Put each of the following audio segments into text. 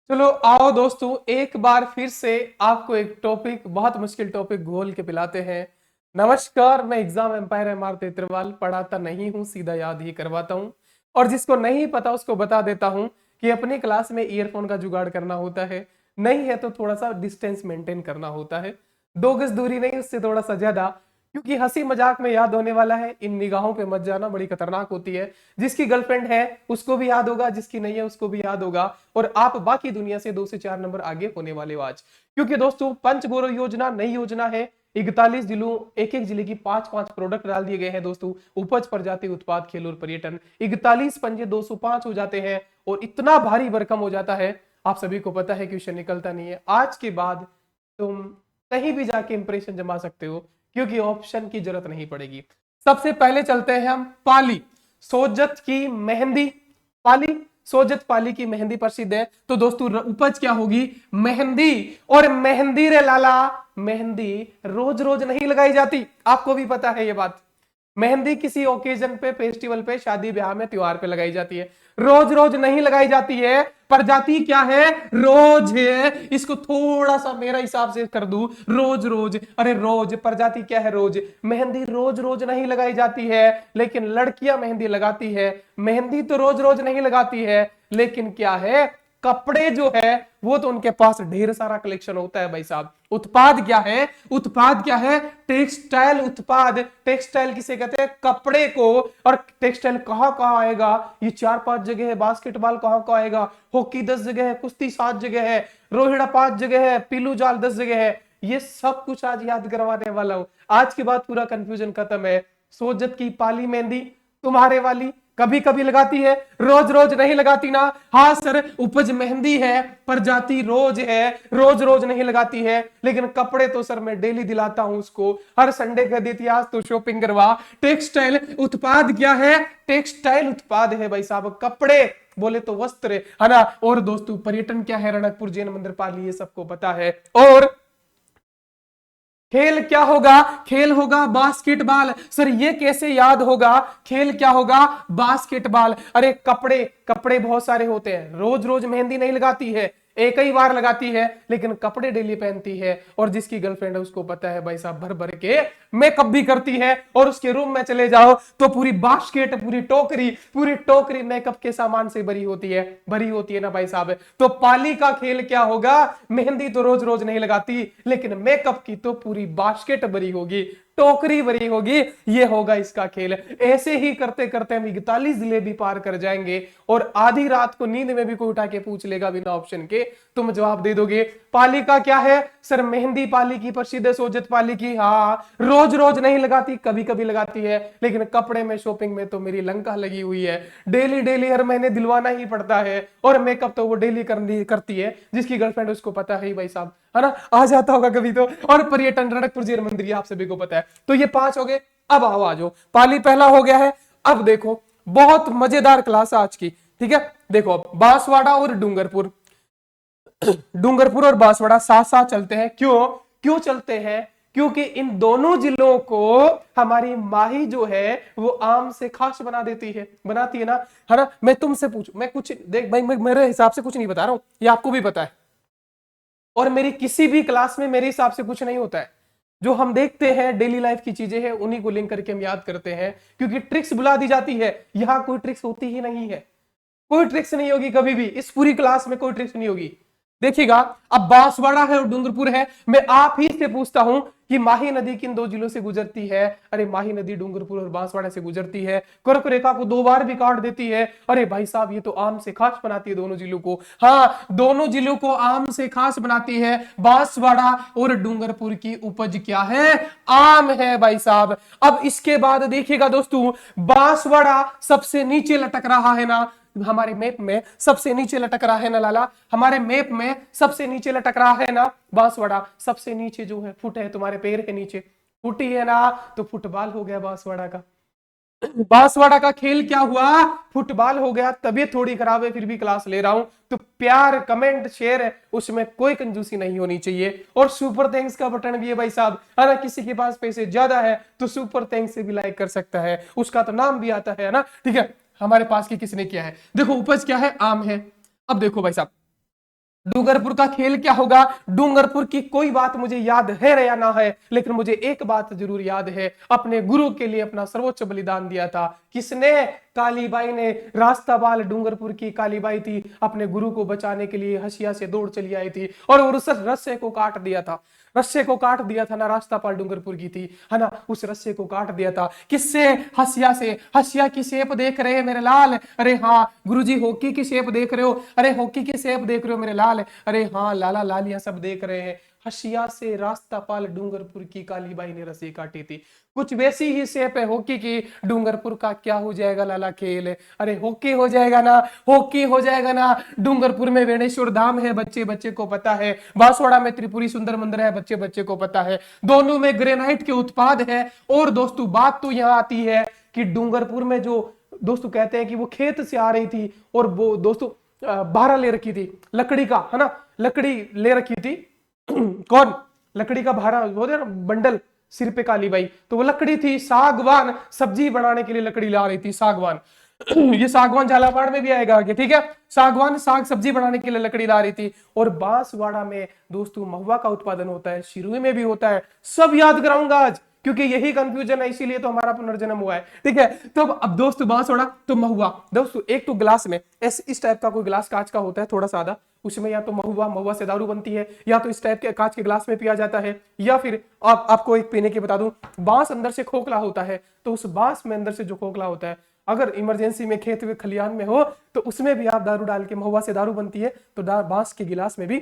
चलो आओ दोस्तों, एक बार फिर से आपको एक टॉपिक, बहुत मुश्किल टॉपिक घोल के पिलाते हैं। नमस्कार, मैं exam empire M R Tetarwal पढ़ाता नहीं हूं, सीधा याद ही करवाता हूं। और जिसको नहीं पता उसको बता देता हूं कि अपनी क्लास में ईयरफोन का जुगाड़ करना होता है। नहीं है तो थोड़ा सा डिस्टेंस मेंटेन करना होता है। 2 गज दूरी नहीं, उससे थोड़ा सा ज्यादा, क्योंकि हंसी मजाक में याद होने वाला है। इन निगाहों पे मत जाना, बड़ी खतरनाक होती है। जिसकी गर्लफ्रेंड है उसको भी याद होगा, जिसकी नहीं है उसको भी याद होगा। और आप बाकी दुनिया से 2 से 4 नंबर आगे होने वाले हो आज। क्योंकि दोस्तों, पंचगौरव योजना नई योजना है। 41 जिलों, एक एक जिले की 5-5 प्रोडक्ट डाल दिए गए हैं दोस्तों। उपज, प्रजाति, उत्पाद, खेल और पर्यटन। 41 पंजे 205 हो जाते हैं और इतना भारी भरकम हो जाता है। आप सभी को पता है, क्वेश्चन निकलता नहीं है। आज के बाद तुम कहीं भी जाके इंप्रेशन जमा सकते हो, क्योंकि ऑप्शन की जरूरत नहीं पड़ेगी। सबसे पहले चलते हैं हम पाली। सोजत की मेहंदी। पाली, सोजत पाली की मेहंदी प्रसिद्ध है। तो दोस्तों, उपज क्या होगी? मेहंदी। और मेहंदी रे लाला, मेहंदी रोज रोज नहीं लगाई जाती। आपको भी पता है ये बात। मेहंदी किसी ओकेजन पे, फेस्टिवल पे, शादी ब्याह में, त्योहार पे लगाई जाती है। रोज रोज नहीं लगाई जाती है। प्रजाति क्या है? रोज है। इसको थोड़ा सा मेरा हिसाब से कर दूं, रोज रोज, अरे रोज, प्रजाति क्या है? रोज। मेहंदी रोज रोज नहीं लगाई जाती है, लेकिन लड़कियां मेहंदी लगाती है। मेहंदी तो रोज रोज नहीं लगाती है, लेकिन क्या है? कपड़े जो है वो तो उनके पास ढेर सारा कलेक्शन होता है भाई साहब। उत्पाद क्या है? उत्पाद क्या है? टेक्सटाइल उत्पाद। टेक्सटाइल किसे कहते हैं? कपड़े को। और टेक्सटाइल कहां कहां आएगा? ये 4-5 जगह है। बास्केटबॉल कहां कहां आएगा? हॉकी 10 जगह है, कुश्ती 7 जगह है, रोहिड़ा 5 जगह है, पीलू जाल 10 जगह है। ये सब कुछ आज याद करवाने वाला हूं। आज के बाद पूरा कंफ्यूजन खत्म है। सोजत की पाली मेहंदी तुम्हारे वाली कभी कभी लगाती है, रोज रोज नहीं लगाती ना। हाँ सर, उपज मेहंदी है, प्रजाति रोज है, रोज रोज नहीं लगाती है, लेकिन कपड़े तो सर मैं डेली दिलाता हूं उसको। हर संडे कह देती है आज तो शॉपिंग करवा। टेक्सटाइल उत्पाद क्या है? टेक्सटाइल उत्पाद है भाई साहब, कपड़े बोले तो वस्त्र है ना। और दोस्तों, पर्यटन क्या है? रणकपुर जैन मंदिर पाली, ये सबको पता है। और खेल क्या होगा? खेल होगा बास्केटबॉल। सर ये कैसे याद होगा? खेल क्या होगा? बास्केटबॉल। अरे कपड़े, कपड़े बहुत सारे होते हैं। रोज रोज मेहंदी नहीं लगाती है, एक ही बार लगाती है, लेकिन कपड़े डेली पहनती है। और जिसकी गर्लफ्रेंड है उसको पता है भाई साहब, भर भर के मेकअप भी करती है। और उसके रूम में चले जाओ तो पूरी बास्केट, पूरी टोकरी मेकअप के सामान से भरी होती है ना भाई साहब। तो पाली का खेल क्या होगा? मेहंदी तो रोज रोज नहीं लगाती, लेकिन मेकअप की तो पूरी बास्केट भरी होगी, टोकरी भरी होगी। ये होगा इसका खेल। ऐसे ही करते करते हम 41 जिले भी पार कर जाएंगे। और आधी रात को नींद में भी कोई उठा के पूछ लेगा बिना ऑप्शन के, तुम जवाब दे दोगे। पाली का क्या है? सर मेहंदी पाली की प्रसिद्ध है, सोजत पाली की। हाँ, रोज रोज नहीं लगाती, कभी कभी लगाती है, लेकिन कपड़े में, शॉपिंग में तो मेरी लंका लगी हुई है। डेली डेली हर महीने दिलवाना ही पड़ता है। और मेकअप तो वो डेली करती है, जिसकी गर्लफ्रेंड उसको पता है ही भाई साहब, है ना। आ जाता होगा कभी तो। और पर्यटन, रणकपुर जैन मंदिर, आप सभी को पता है। तो ये 5 हो गए। अब आओ आ जाओ, पाली पहला हो गया है। अब देखो, बहुत मजेदार क्लास है आज की। ठीक है, देखो अब बांसवाड़ा और डूंगरपुर। डूंगरपुर और बांसवाड़ा साथ साथ चलते हैं। क्यों क्यों चलते हैं? क्योंकि इन दोनों जिलों को हमारी माही जो है वो आम से खास बना देती है, बनाती है ना। मैं तुमसे पूछूं, मैं कुछ देख भाई, मैं मेरे हिसाब से कुछ नहीं बता रहा हूं, ये आपको भी पता है। और मेरी किसी भी क्लास में मेरे हिसाब से कुछ नहीं होता है। जो हम देखते हैं डेली लाइफ की चीजें हैं, उन्हीं को लिंक करके हम याद करते हैं, क्योंकि ट्रिक्स बुला दी जाती है। यहां कोई ट्रिक्स होती ही नहीं है। कोई ट्रिक्स नहीं होगी कभी भी, इस पूरी क्लास में कोई ट्रिक्स नहीं होगी। देखिएगा, अब बांसवाड़ा है और डूंगरपुर है। मैं आप ही से पूछता हूं कि माही नदी किन 2 जिलों से गुजरती है? अरे माही नदी डूंगरपुर और बांसवाड़ा से गुजरती है। कर्क रेखा को 2 बार भी काट देती है। अरे भाई साहब, ये तो आम से खास बनाती है दोनों जिलों को। हाँ, दोनों जिलों को आम से खास बनाती है। बांसवाड़ा और डूंगरपुर की उपज क्या है? आम है भाई साहब। अब इसके बाद देखिएगा दोस्तों, बांसवाड़ा सबसे नीचे लटक रहा है ना हमारे मैप में, सबसे नीचे लटक रहा है ना लाला, हमारे मैप में सबसे नीचे लटक रहा है ना बांसवाड़ा। सबसे नीचे जो है फुट है, तुम्हारे पैर के नीचे फुटी है ना, तो फुटबॉल हो गया बांसवाड़ा का। बांसवाड़ा का खेल क्या हुआ? फुटबॉल हो गया। तबीयत थोड़ी खराब है, फिर भी क्लास ले रहा हूं। तो प्यार, कमेंट, शेयर है, उसमें कोई कंजूसी नहीं होनी चाहिए। और सुपर थैंक्स का बटन भी है भाई साहब, है ना। किसी के पास पैसे ज्यादा है तो सुपर थैंक्स से भी लाइक कर सकता है, उसका तो नाम भी आता है ना। ठीक है, हमारे पास की किसने किया है? देखो उपज क्या है? आम है। अब देखो भाई साहब, डूंगरपुर का खेल क्या होगा? डूंगरपुर की कोई बात मुझे याद है या ना है, लेकिन मुझे एक बात जरूर याद है, अपने गुरु के लिए अपना सर्वोच्च बलिदान दिया था। किसने? कालीबाई ने। रास्तापाल डूंगरपुर की कालीबाई थी, अपने गुरु को बचाने के लिए हसिया से दौड़ चली आई थी और उस रस्से को काट दिया था। रस्से को काट दिया था ना, रास्तापाल डूंगरपुर की थी, है ना, उस रस्से को काट दिया था। किससे? हसिया से। हसिया की शेप देख रहे हैं मेरे लाल? अरे हाँ गुरुजी, हॉकी की शेप देख रहे हो? अरे हॉकी की शेप देख रहे हो मेरे लाल? अरे हाँ लाला लालिया सब देख रहे हैं। हसिया से रास्तापाल डूंगरपुर की कालीबाई ने रस्सी काटी थी। कुछ वैसी ही शेप है हॉकी की। डूंगरपुर का क्या हो जाएगा लाला खेल? अरे हॉकी हो जाएगा ना, हॉकी हो जाएगा ना। डूंगरपुर में वेणेश्वर धाम है, बच्चे बच्चे को पता है। बांसवाड़ा में त्रिपुरी सुंदर मंदिर है, बच्चे बच्चे को पता है। दोनों में ग्रेनाइट के उत्पाद है। और दोस्तों बात तो यहां आती है कि डूंगरपुर में जो दोस्तों कहते हैं कि वो खेत से आ रही थी और वो दोस्तों भारा ले रखी थी लकड़ी का, है ना, लकड़ी ले रखी थी। कौन? लकड़ी का भारा वो ना बंडल सिर पे कालीबाई, तो वो लकड़ी थी सागवान, सब्जी बनाने के लिए लकड़ी ला रही थी सागवान। ये सागवान झालावाड़ में भी आएगा आगे, ठीक है। सागवान साग सब्जी बनाने के लिए लकड़ी ला रही थी। और बांसवाड़ा में दोस्तों महुआ का उत्पादन होता है, शिरुई में भी होता है। सब याद कराऊंगा आज क्योंकि यही कंफ्यूजन है, इसीलिए तो हमारा पुनर्जन्म हुआ है, ठीक है। तो अब दोस्तों बांसवाड़ा तो महुआ, दोस्तों एक तो गिलास में इस टाइप का कोई गिलास कांच का होता है थोड़ा सा आधा, उसमें या तो महुआ से दारू बनती है, या तो इस टाइप के कांच के गिलास में पिया जाता है, या फिर आपको एक पीने की बता दूं, बांस अंदर से खोखला होता है, तो उस बांस में अंदर से जो खोखला होता है, अगर इमरजेंसी में खेत में खलियान में हो तो उसमें भी आप दारू डाल के, महुआ से दारू बनती है तो बांस के गिलास में भी,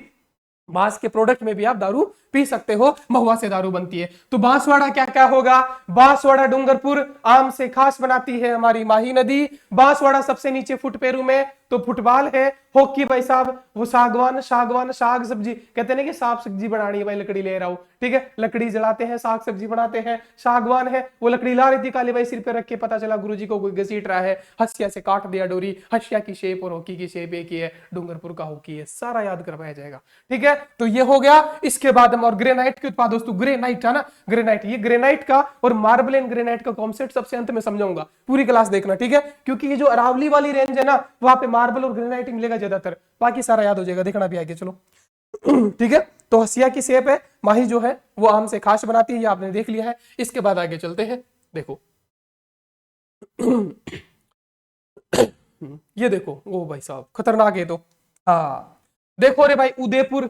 बांस के प्रोडक्ट में भी आप दारू पी सकते हो, महुआ से दारू बनती है। तो बांसवाड़ा क्या क्या होगा? बांसवाड़ा डूंगरपुर आम से खास बनाती है हमारी माही नदी। बांसवाड़ा सबसे नीचे फुटपेरू में तो फुटबॉल है। हॉकी भाई साहब वो सागवान, सागवान साग सब्जी कहते हैं ना कि साग सब्जी बनानी है भाई, लकड़ी ले रहा हूं, ठीक है, लकड़ी जलाते हैं साग सब्जी बनाते हैं। सागवान है, वो लकड़ी ला रही थी काली बाई सिर पे रख के, पता चला गुरुजी को कोई घसीट रहा है, हसिया से काट दिया डोरी। हसिया की शेप और हॉकी की शेप एक ही है, डूंगरपुर का हॉकी है, सारा याद करवाया जाएगा, ठीक है। तो ये हो गया। इसके बाद हम और ग्रेनाइट के उत्पाद दोस्तों, ग्रेनाइट है ना, ग्रेनाइट, ये ग्रेनाइट का और मार्बल एंड ग्रेनाइट का कॉन्सेप्ट सबसे अंत में समझाऊंगा, पूरी क्लास देखना, ठीक है, क्योंकि ये जो अरावली वाली रेंज है ना वहां पे मार्बल और ग्रेनाइट मिलेगा ज्यादातर, बाकी सारा याद हो जाएगा, देखना भी आगे, चलो। ठीक है, तो हसिया की शेप है, माही जो है वो आम से खास बनाती है, ये आपने देख लिया है। इसके बाद आगे चलते हैं, देखो ये देखो, ओ भाई साहब खतरनाक है तो, हाँ देखो रे भाई, उदयपुर,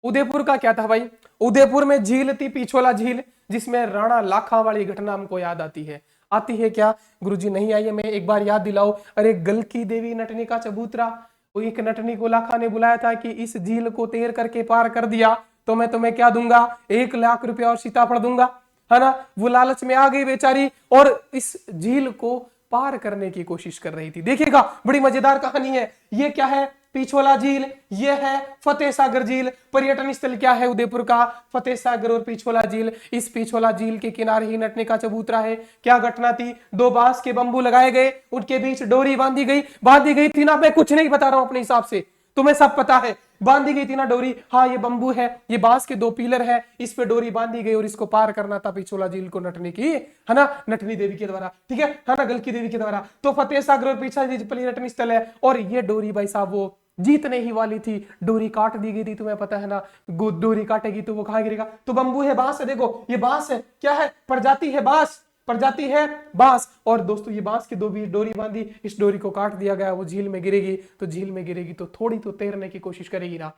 उदयपुर का क्या था भाई? उदयपुर में झील थी, पिछोला झील, जिसमें राणा लाखा वाली घटना हमको याद आती है। आती है क्या गुरुजी? नहीं आई है, मैं एक बार याद दिलाओ। अरे गलकी देवी नटनी का चबूतरा, वो एक नटनी को लाखा ने बुलाया था कि इस झील को तैर करके पार कर दिया तो मैं तुम्हें क्या दूंगा? 1 लाख रुपया और सीताफल दूंगा, है ना। वो लालच में आ गई बेचारी और इस झील को पार करने की कोशिश कर रही थी। देखिएगा बड़ी मजेदार कहानी है। ये क्या है? पिछोला झील, ये है फतेह सागर झील। पर्यटन स्थल क्या है उदयपुर का? फतेह सागर और पिछोला झील। इस पिछोला झील के किनारे ही नटने का चबूतरा है। क्या घटना थी? 2 बांस के बंबू लगाए गए, उनके बीच डोरी बांधी गई थी ना, मैं कुछ नहीं बता रहा हूं अपने हिसाब से, तुम्हें सब पता है, बांधी गई थी ना डोरी। हाँ ये बंबू है, ये बांस के 2 पिलर है, इस पे डोरी बांधी गई और इसको पार करना था पिछोला झील को नटने की, है ना, नटनी देवी के द्वारा, ठीक है ना, गलकी देवी के द्वारा। तो फतेह सागर और पिछोला पर्यटन स्थल है और ये डोरी भाई साहब वो जीतने ही वाली थी, डोरी काट दी गई थी, तुम्हें पता है ना, डोरी काटेगी तो वो कहां गिरेगा? तो बंबू है, बांस है, देखो ये बांस है, क्या है? प्रजाति है बांस, प्रजाति है बांस। और दोस्तों ये बांस की 2 डोरी बांधी, इस डोरी को काट दिया गया, वो झील में गिरेगी, तो झील में गिरेगी तो थोड़ी तो तैरने की कोशिश करेगी ना,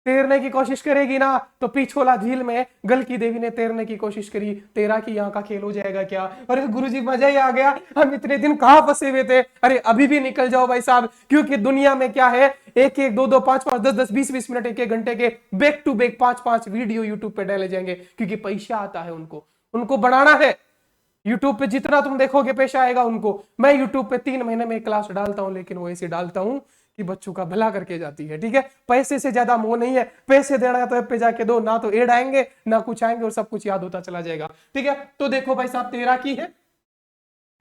तैरने की कोशिश करेगी ना। तो पिछोला झील में गलकी देवी ने तैरने की कोशिश करी, तेरा की यहाँ का खेल हो जाएगा क्या? अरे गुरुजी मजा ही आ गया, हम इतने दिन कहाँ फंसे हुए थे। अरे अभी भी निकल जाओ भाई साहब, क्योंकि दुनिया में क्या है, 1-1, 2-2, 5-5, 10-10, 20-20 मिनट, 1-1 घंटे के back to back 5-5 video YouTube पे डाले जाएंगे, क्योंकि पैसा आता है उनको बढ़ाना है। यूट्यूब पे जितना तुम देखोगे पैसा आएगा उनको। मैं यूट्यूब पे 3 महीने में क्लास डालता हूं, लेकिन वो ऐसे डालता हूं कि बच्चों का भला करके जाती है, ठीक है। पैसे से ज्यादा मोह नहीं है, पैसे देना है तो ऐप पे जाके दो, ना तो एड आएंगे ना कुछ आएंगे और सब कुछ याद होता चला जाएगा, ठीक है। तो देखो भाई साहब, 13 की है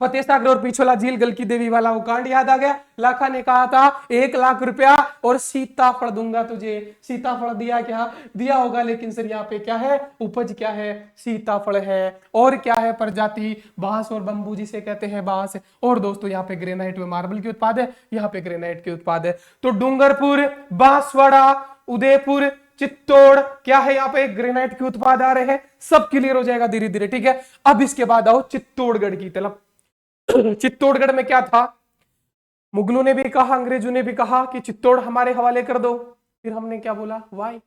फतेह सागर और पिछोला झील, गलकी देवी वाला वो कांड याद आ गया। लाखा ने कहा था 1 लाख रुपया और सीताफल दूंगा तुझे। सीताफल दिया क्या? दिया होगा, लेकिन सर यहाँ पे क्या है? उपज क्या है? सीताफल है। और क्या है? प्रजाति बांस और बंबू, जिसे कहते हैं बांस। और दोस्तों यहाँ पे ग्रेनाइट व मार्बल के उत्पाद है, यहाँ पे ग्रेनाइट के उत्पाद है। तो डूंगरपुर, बांसवाड़ा, उदयपुर, चित्तौड़, क्या है यहाँ पे ग्रेनाइट के उत्पाद आ रहे हैं, सब क्लियर हो जाएगा धीरे धीरे, ठीक है। अब इसके बाद आओ चित्तौड़गढ़ की तरफ। चित्तौड़गढ़ में क्या था, मुगलों ने भी कहा, अंग्रेजों ने भी कहा कि चित्तौड़ हमारे हवाले कर दो। फिर हमने क्या बोला, वाई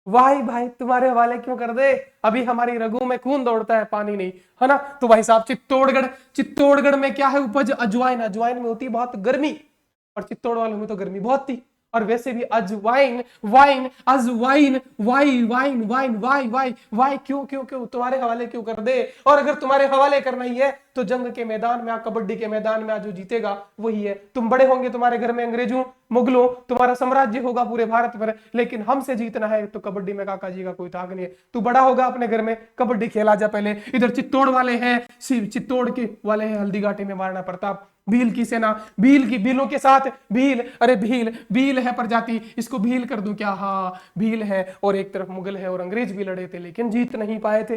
वाई भाई तुम्हारे हवाले क्यों कर दे, अभी हमारी रगों में खून दौड़ता है, पानी नहीं, है ना। तो भाई साहब चित्तौड़गढ़, चित्तौड़गढ़ में क्या है उपज, अजवाइन, अजवाइन में होती है बहुत गर्मी, और चित्तौड़ वालों में तो गर्मी बहुत थी। और वैसे भी अजवाइन, वाइन, अजवाइन, Y wine wine Y Y Y, क्यों क्यों क्यों तुम्हारे हवाले क्यों कर दे। और अगर तुम्हारे हवाले करना ही है तो जंग के मैदान में, कबड्डी के मैदान में जो जीतेगा वही है। तुम बड़े होंगे, तुम्हारे घर में अंग्रेजों, मुगलों, तुम्हारा साम्राज्य होगा पूरे भारत पर, लेकिन हमसे जीतना है तो कबड्डी में काका जी का कोई ताक नहीं है। तू बड़ा होगा अपने घर में, कबड्डी खेला जा पहले। इधर चित्तौड़ वाले हैं, चित्तौड़ के वाले हैं हल्दी घाटी में महाराणा प्रताप, भील की सेना, भील की, भीलों के साथ भील, अरे भील, भील है प्रजाति, इसको भील कर दूं क्या, हाँ भील है। और एक तरफ मुगल है, और अंग्रेज भी लड़े थे लेकिन जीत नहीं पाए थे।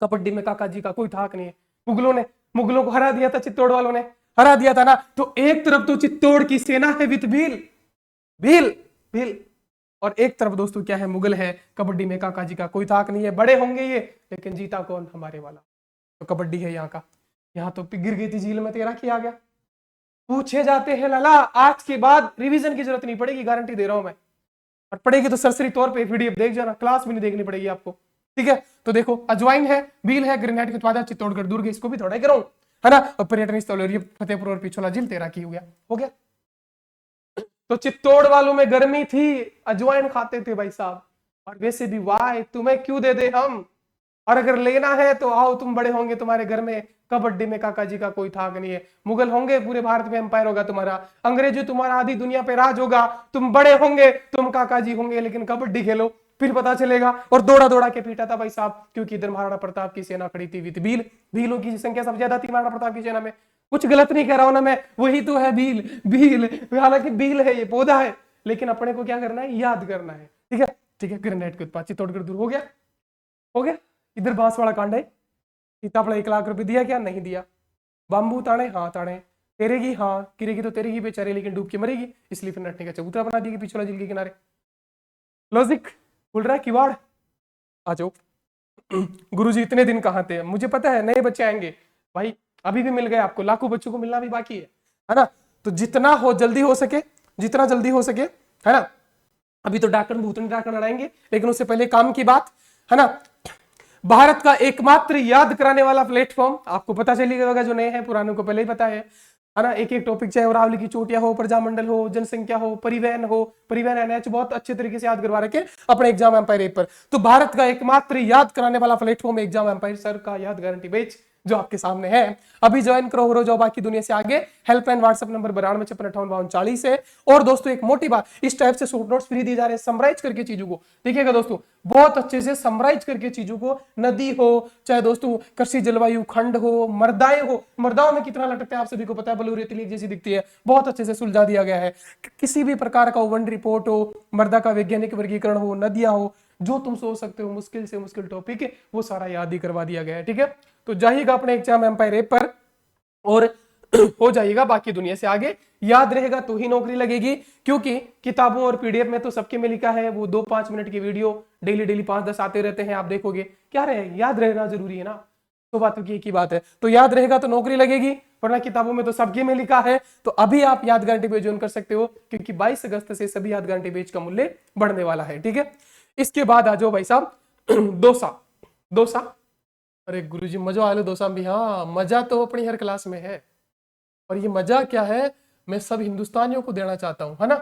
कबड्डी में काका जी का कोई थाक नहीं है। मुगलों को हरा दिया था, चित्तौड़ वालों ने हरा दिया था ना। तो एक तरफ तो चित्तौड़ की सेना है विद भील, भील भील, और एक तरफ दोस्तों क्या है, मुगल है। कबड्डी में काका जी का कोई थाक नहीं है, बड़े होंगे ये लेकिन जीता कौन, हमारे वाला। तो कबड्डी है यहाँ का। यहाँ तो गिर गई थी झील में, तेरा किया गया। पूछे जाते हैं लाला, आज के बाद रिवीजन की जरूरत नहीं पड़ेगी, गारंटी दे रहा हूं मैं। और पड़ेगी तो सरसरी तौर पे पीडीएफ देख जाना, क्लास भी नहीं देखनी पड़ेगी आपको, ठीक है। तो देखो अजवाइन है, भील है, ग्रेनाइट के उत्पाद चित्तौड़गढ़ दुर्ग, इसको भी थोड़ा करो, है ना। और पर्यटन स्थल और ये फतेहपुर और पिछोला झील, तेरा की हो गया। तो चित्तौड़ वालों में गर्मी थी, अजवाइन खाते थे भाई साहब। और वैसे भी वाई तुम्हें क्यों दे दे हम, और अगर लेना है तो आओ, तुम बड़े होंगे, तुम्हारे घर में कबड्डी में काका जी का कोई थाक नहीं है। मुगल होंगे, पूरे भारत में एम्पायर होगा तुम्हारा, अंग्रेजी तुम्हारा आधी दुनिया पे राज होगा, तुम बड़े होंगे, तुम काका जी होंगे, लेकिन कबड्डी खेलो फिर पता चलेगा। और दौड़ा दौड़ा के पीटा था भाई साहब, क्योंकि इधर महाराणा प्रताप की सेना खड़ी थी विद भील, भीलों की संख्या सबसे ज्यादा थी महाराणा प्रताप की सेना में। कुछ गलत नहीं कह रहा हूं ना मैं, वही तो है भील, भील, हालांकि भील है ये पौधा है, लेकिन अपने को क्या करना है, याद करना है, ठीक है ठीक है। ग्रेनाइट के उत्पाद चित्तौड़गढ़ दूर हो गया। इधर बांसवाड़ा कांड है, सीताफल 1 लाख रुपए दिया क्या, नहीं दिया। बाम्बू ताने, हाँ ताने, तेरेगी, हाँ गिरेगी तो तेरेगी बेचारे, लेकिन डूब के मरेगी, इसलिए फिर नटने का चबूतरा बना दिया पिछला झील के किनारे। लॉजिक खुल रहा है, किवाड़ आ जाओ। गुरुजी इतने दिन कहाँ थे, मुझे पता है नए बच्चे आएंगे भाई, अभी भी मिल गए आपको, लाखों बच्चों को मिलना भी बाकी है ना। तो जितना हो जल्दी हो सके, जितना जल्दी हो सके, है ना। अभी तो डाकन भूतनी डाकन लड़ाएंगे, लेकिन उससे पहले काम की बात, है ना। भारत का एकमात्र याद कराने वाला प्लेटफॉर्म, आपको पता चलेगा, जो नए हैं पुरानों को पहले ही पता है ना। एक एक टॉपिक, चाहे अरावली की चोटियां हो, प्रजामंडल हो, जनसंख्या हो, परिवहन एनएच, बहुत अच्छे तरीके से याद करवा रखे अपने एग्जाम एम्पायर ऐप पर। तो भारत का एकमात्र याद कराने वाला प्लेटफॉर्म एग्जाम एम्पायर सर का याद गारंटी बैच, जो आपके सामने है। अभी ज्वाइन करो, हो जाओ बाकी दुनिया से आगे। हेल्पलाइन व्हाट्सएप नंबर 9256585240 है। और दोस्तों एक मोटी बात, इस टाइप से शॉर्ट नोट्स फ्री दिए जा रहे हैं, समराइज करके चीजों को देखिएगा दोस्तों, बहुत अच्छे से समराइज करके चीजों को, नदी हो, चाहे दोस्तों कृषि जलवायु खंड हो, मर्दाएं हो, मर्दाओं में कितना लटकते हैं आप सभी को पता है, बलू रेतीली जैसी दिखती है, बहुत अच्छे से सुलझा दिया गया है। किसी भी प्रकार का वन रिपोर्ट हो, मर्दा का वैज्ञानिक वर्गीकरण हो, नदियां हो, जो तुम सोच सकते हो मुश्किल से मुश्किल टॉपिक है, वो सारा याद ही करवा दिया गया है, ठीक है। तो जाइएगा अपने एग्जाम एम्पायर ऐप पर और हो जाइएगा बाकी दुनिया से आगे। याद रहेगा तो ही नौकरी लगेगी, क्योंकि किताबों और पीडीएफ में तो सबके में लिखा है, वो 2-5 मिनट की वीडियो डेली 5-10 आते रहते हैं, आप देखोगे क्या रहे, याद रहना जरूरी है ना। तो बातों की एक ही बात है, तो याद रहेगा तो नौकरी लगेगी, वरना किताबों में तो सबके में लिखा है। तो अभी आप याद गारंटी पेज ज्वाइन कर सकते हो, क्योंकि 22 अगस्त से सभी याद गारंटी पेज का मूल्य बढ़ने वाला है, ठीक है। इसके बाद आ जाओ भाई साहब, डोसा, अरे गुरुजी मजा आ लो डोसा भी, हाँ मजा तो अपनी हर क्लास में है, और ये मजा क्या है, मैं सब हिंदुस्तानियों को देना चाहता हूं, है ना।